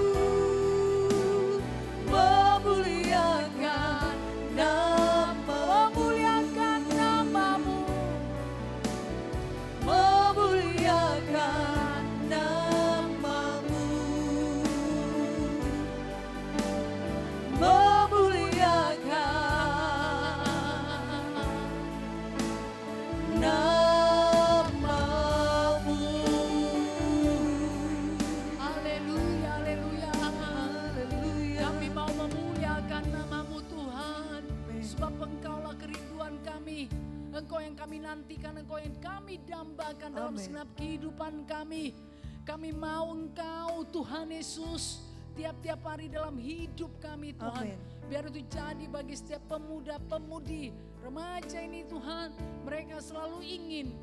memuliakan Namamu, memuliakan namamu, memuliakan namamu. haleluya, haleluya. Haleluya. Kami mau memuliakan Namamu Tuhan, sebab Engkaulah kerinduan kami. Engkau yang kami nantikan, Engkau yang kami dambakan dalam Amin. segenap kehidupan kami. Kami mau Engkau Tuhan Yesus tiap-tiap hari dalam hidup kami Tuhan. Amin. Biar itu jadi bagi setiap pemuda-pemudi, remaja ini Tuhan. Mereka selalu ingin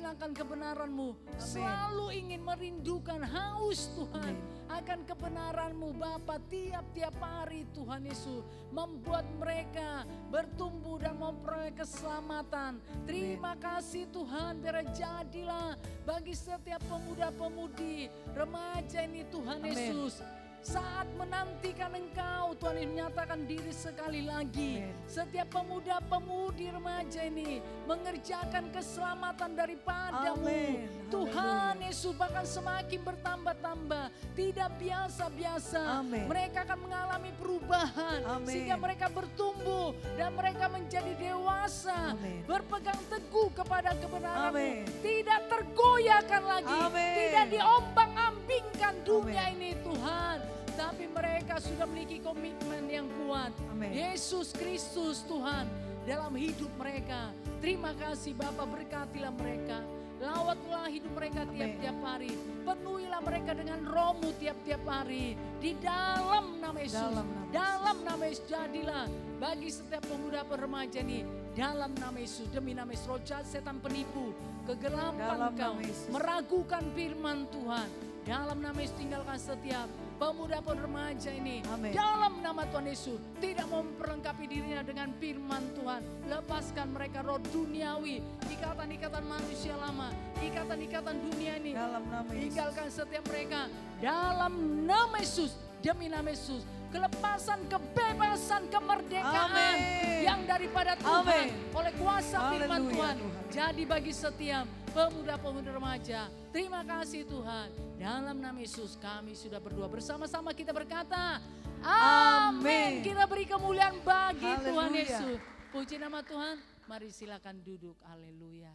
akan kebenaran-Mu. Selalu ingin merindukan, haus Tuhan akan kebenaran-Mu Bapa tiap-tiap hari Tuhan Yesus. Membuat mereka bertumbuh dan memperoleh keselamatan. Terima kasih Tuhan, biar jadilah bagi setiap pemuda-pemudi, remaja ini Tuhan Amin. Yesus. Saat menantikan Engkau Tuhan, ini menyatakan diri sekali lagi. Amin. Setiap pemuda-pemudi remaja ini mengerjakan keselamatan daripada-Mu. Amin. Tuhan Haleluya. Yesus, bahkan semakin bertambah-tambah, tidak biasa-biasa. Amin. Mereka akan mengalami perubahan Amin. sehingga mereka bertumbuh dan mereka menjadi dewasa. Amin. Berpegang teguh kepada kebenaran-Mu. Amin. Tidak tergoyahkan lagi, Amin. tidak diombang-ambingkan dunia Amin. ini Tuhan. Tapi mereka sudah memiliki komitmen yang kuat. Amin. Yesus Kristus Tuhan dalam hidup mereka. Terima kasih Bapa, berkatilah mereka. Lawatlah hidup mereka tiap-tiap hari. Penuhilah mereka dengan Roh-Mu tiap-tiap hari. Di dalam nama Yesus. Dalam Dalam nama nama Yesus. Yesus jadilah bagi setiap pemuda remaja ini. Dalam nama Yesus, demi nama Yesus, roh jahat, setan penipu, kegelapan Dalam kau, nama Yesus. meragukan firman Tuhan. Dalam nama Yesus tinggalkan setiap pemuda remaja ini. Amin. Dalam nama Tuhan Yesus, tidak mau memperlengkapi dirinya dengan firman Tuhan. Lepaskan mereka roh duniawi, ikatan-ikatan manusia lama, ikatan-ikatan dunia ini. Dalam nama Yesus. Tinggalkan setiap mereka dalam nama Yesus, demi nama Yesus. Kelepasan, kebebasan, kemerdekaan Amin. yang daripada Tuhan Amin. oleh kuasa firman Haleluya, Tuhan. Tuhan. Jadi bagi setiap pemuda-pemudi remaja, terima kasih Tuhan. Dalam nama Yesus kami sudah berdoa, bersama-sama kita berkata amin. Amin. Kita beri kemuliaan bagi Tuhan Haleluya. Yesus. Puji nama Tuhan. Mari silakan duduk. Haleluya.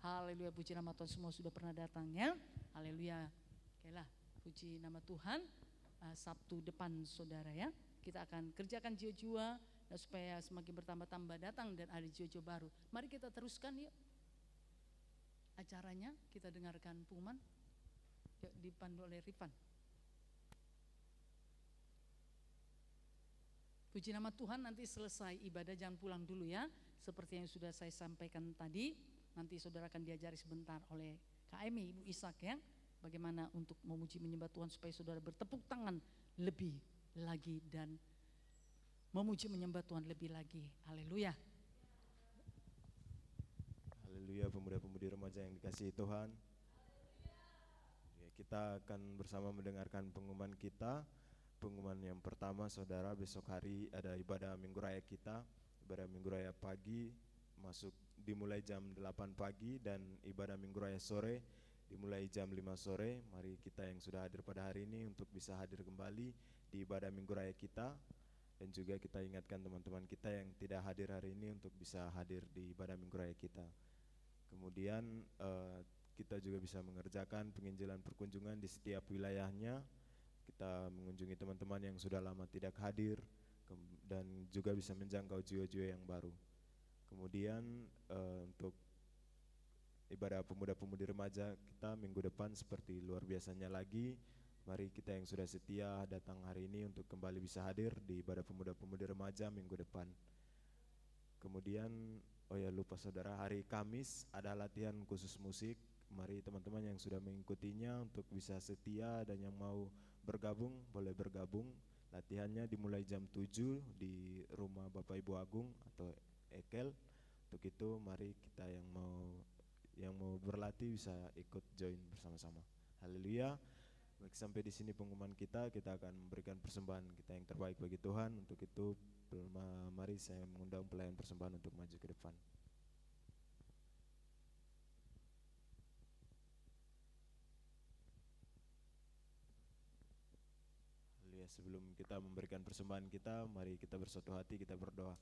Haleluya, puji nama Tuhan, semua sudah pernah datang ya. Haleluya. Oke lah, puji nama Tuhan. Sabtu depan saudara ya, kita akan kerjakan jiwa-jiwa supaya semakin bertambah-tambah datang dan ada jiwa-jiwa baru. Mari kita teruskan yuk acaranya, kita dengarkan pengumuman. Yuk, dipandu oleh Rifan. Puji nama Tuhan, nanti selesai ibadah jangan pulang dulu ya. Seperti yang sudah saya sampaikan tadi, nanti saudara akan diajari sebentar oleh KMI Ibu Ishak ya. Bagaimana untuk memuji menyembah Tuhan supaya saudara bertepuk tangan lebih lagi dan memuji menyembah Tuhan lebih lagi. Haleluya. Haleluya, pemuda-pemudi remaja yang dikasihi Tuhan. Ya, kita akan bersama mendengarkan pengumuman kita. Pengumuman yang pertama saudara, besok hari ada ibadah Minggu Raya kita. Ibadah Minggu Raya pagi dimulai jam 8 pagi dan ibadah Minggu Raya sore dimulai jam 5 sore. Mari kita yang sudah hadir pada hari ini untuk bisa hadir kembali di ibadah Minggu Raya kita. Dan juga kita ingatkan teman-teman kita yang tidak hadir hari ini untuk bisa hadir di ibadah Minggu Raya kita. Kemudian kita juga bisa mengerjakan penginjilan perkunjungan di setiap wilayahnya. Kita mengunjungi teman-teman yang sudah lama tidak hadir dan juga bisa menjangkau jiwa-jiwa yang baru. Kemudian untuk ibadah pemuda-pemudi remaja kita minggu depan seperti luar biasanya lagi. Mari kita yang sudah setia datang hari ini untuk kembali bisa hadir di ibadah pemuda-pemudi remaja minggu depan. Kemudian lupa saudara, hari Kamis ada latihan khusus musik. Mari teman-teman yang sudah mengikutinya untuk bisa setia dan yang mau bergabung boleh bergabung. Latihannya dimulai jam 7 di rumah Bapak Ibu Agung atau Ekel. Untuk itu mari kita yang mau berlatih bisa ikut join bersama-sama. Haleluya. Baik, sampai di sini pengumuman kita akan memberikan persembahan kita yang terbaik bagi Tuhan. Untuk itu mari saya mengundang pelayan persembahan untuk maju ke depan. Haleluya. Sebelum kita memberikan persembahan kita, mari kita bersatu hati, kita berdoa.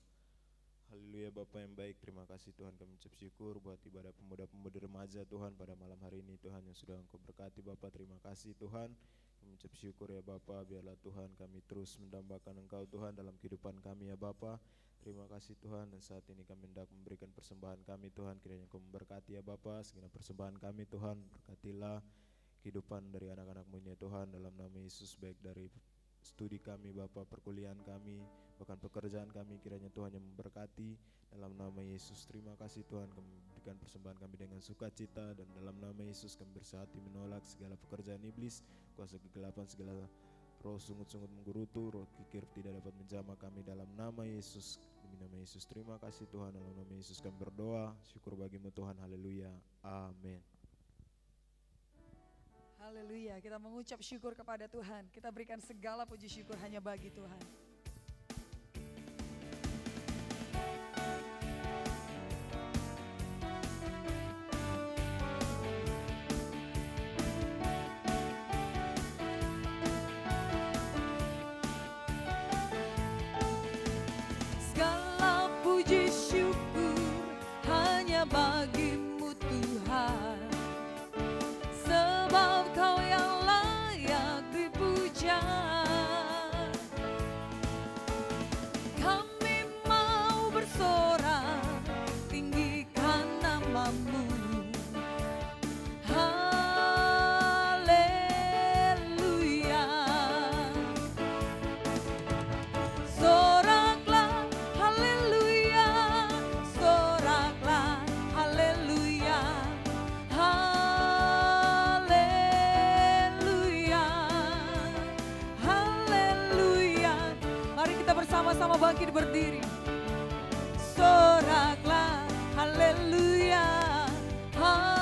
Haleluya. Bapa yang baik, terima kasih Tuhan, kami ucap syukur buat ibadah pemuda-pemudi remaja Tuhan pada malam hari ini Tuhan yang sudah Engkau berkati Bapa. Terima kasih Tuhan, kami ucap syukur ya Bapa. Biarlah Tuhan kami terus mendambakan Engkau Tuhan dalam kehidupan kami ya Bapa. Terima kasih Tuhan, dan saat ini kami hendak memberikan persembahan kami Tuhan. Kiranya Engkau memberkati ya Bapa segala persembahan kami Tuhan. Berkatilah kehidupan dari anak-anak-Mu ini ya Tuhan, dalam nama Yesus, baik dari studi kami Bapa, perkuliahan kami, bahkan pekerjaan kami, kiranya Tuhan yang memberkati dalam nama Yesus. Terima kasih Tuhan, kami berikan persembahan kami dengan sukacita, dan dalam nama Yesus kami bersehati menolak segala pekerjaan iblis, kuasa kegelapan, segala roh sungut-sungut menggerutu, roh kikir tidak dapat menjamah kami dalam nama Yesus. Demi nama Yesus, terima kasih Tuhan, dalam nama Yesus kami berdoa, syukur bagimu Tuhan, haleluya, amin. Haleluya, kita mengucap syukur kepada Tuhan. Kita berikan segala puji syukur hanya bagi Tuhan. Segala puji syukur hanya bagi-Mu Tuhan. Sebab Kau yang layak dipuja. Kami mau bersorak, tinggikan nama-Mu. Haleluya. Soraklah, haleluya. Soraklah, haleluya. Bersama-sama bangkit berdiri. Soraklah, haleluya, haleluya,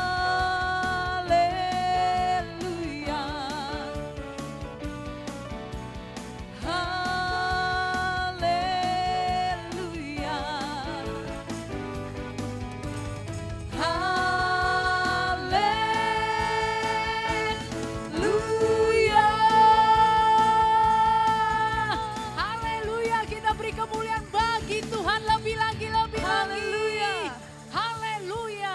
haleluya, haleluya. Beri kemuliaan bagi Tuhan lebih lagi. Haleluya. Haleluya.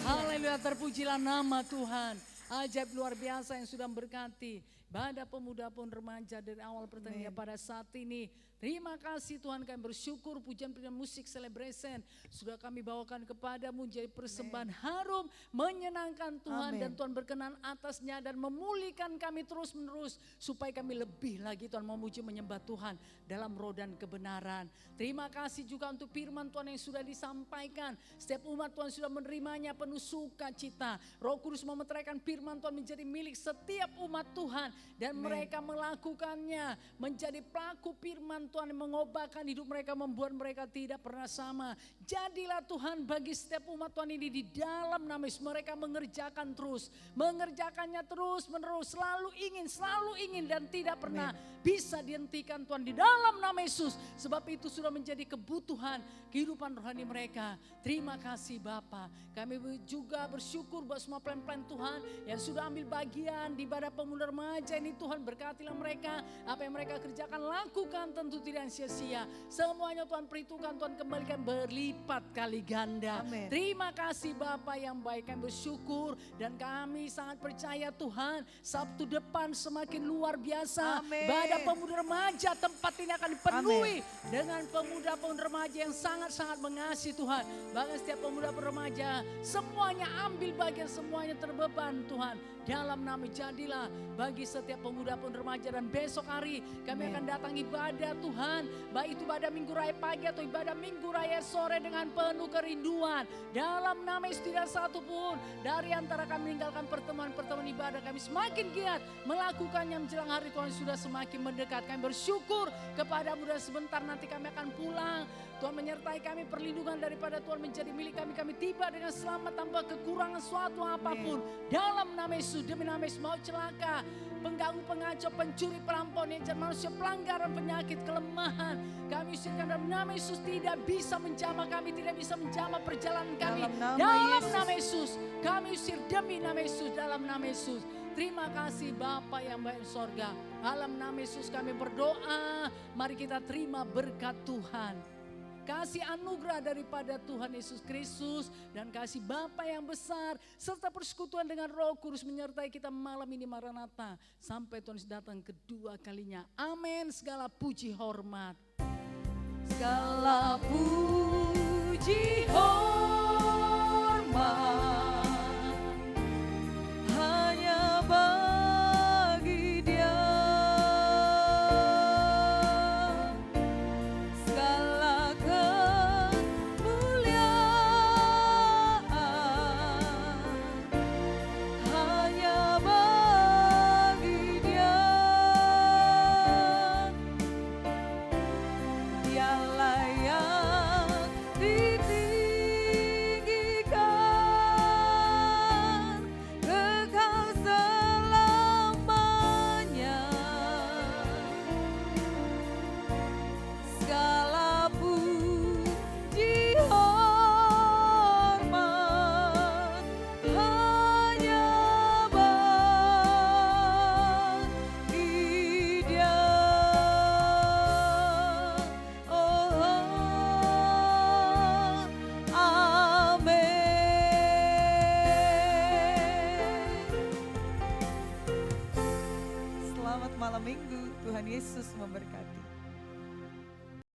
Haleluya. Terpujilah nama Tuhan. Ajaib luar biasa yang sudah memberkati ibadah pemuda pun remaja dari awal pertandingan pada saat ini. Terima kasih Tuhan, kami bersyukur pujian-pujian musik celebration sudah kami bawakan kepadamu jadi persembahan harum menyenangkan Tuhan. Amen. Dan Tuhan berkenan atasnya dan memulihkan kami terus menerus supaya kami lebih lagi Tuhan memuji menyembah Tuhan dalam roh dan kebenaran. Terima kasih juga untuk firman Tuhan yang sudah disampaikan. Setiap umat Tuhan sudah menerimanya penuh sukacita. Roh Kudus memeteraikan firman firman Tuhan menjadi milik setiap umat Tuhan. Dan mereka melakukannya, menjadi pelaku firman Tuhan yang mengobarkan hidup mereka, membuat mereka tidak pernah sama. Jadilah Tuhan bagi setiap umat Tuhan ini di dalam nama Yesus. Mereka mengerjakan terus, mengerjakannya terus menerus, selalu ingin dan tidak pernah bisa dihentikan Tuhan di dalam nama Yesus. Sebab itu sudah menjadi kebutuhan kehidupan rohani mereka. Terima kasih Bapa. Kami juga bersyukur buat semua plan-plan Tuhan yang sudah ambil bagian di ibadah pemuda remaja ini. Tuhan berkatilah mereka, apa yang mereka kerjakan lakukan tentu tidak sia-sia. Semuanya Tuhan perhitungkan, Tuhan kembalikan berlipat kali ganda. Amin. Terima kasih Bapa yang baik, kami bersyukur dan kami sangat percaya Tuhan Sabtu depan semakin luar biasa. Amin. Ibadah pemuda remaja tempat ini akan dipenuhi dengan pemuda-pemuda remaja yang sangat-sangat mengasihi Tuhan. Bahkan setiap pemuda remaja semuanya ambil bagian, semuanya terbeban Tuhan. Dalam nama jadilah bagi setiap pemuda-pemuda remaja, dan besok hari kami akan datang ibadah Tuhan. Baik itu ibadah minggu raya pagi atau ibadah minggu raya sore dengan penuh kerinduan. Dalam nama Yesus tidak satu pun dari antara kami meninggalkan pertemuan-pertemuan ibadah. Kami semakin giat melakukannya menjelang hari Tuhan sudah semakin mendekat. Kami bersyukur kepada-Mu dan sebentar nanti kami akan pulang. Tuhan menyertai kami, perlindungan daripada Tuhan menjadi milik kami. Kami tiba dengan selamat tanpa kekurangan suatu apapun. Dalam nama Yesus, demi nama Yesus, mau celaka, pengganggu, pengacau, pencuri, perampok, ngejar manusia, pelanggaran, penyakit, kelemahan, kami usirkan dalam nama Yesus. Tidak bisa menjamah kami, tidak bisa menjamah perjalanan kami. Dalam nama Yesus, kami usir demi nama Yesus, dalam nama Yesus. Terima kasih Bapa yang baik di sorga. Dalam nama Yesus kami berdoa, mari kita terima berkat Tuhan. Kasih anugerah daripada Tuhan Yesus Kristus dan kasih Bapa yang besar serta persekutuan dengan Roh Kudus menyertai kita malam ini Maranatha sampai Tuhan datang kedua kalinya. Amin. Segala puji hormat. Segala puji hormat hanya bagi Dia. Segala kemuliaan hanya bagi Dia. Dialah yang ditinggikan kekal selamanya. Segala puji hormat hanya bagi Dia. Amin. Selamat malam minggu, Tuhan Yesus memberkati.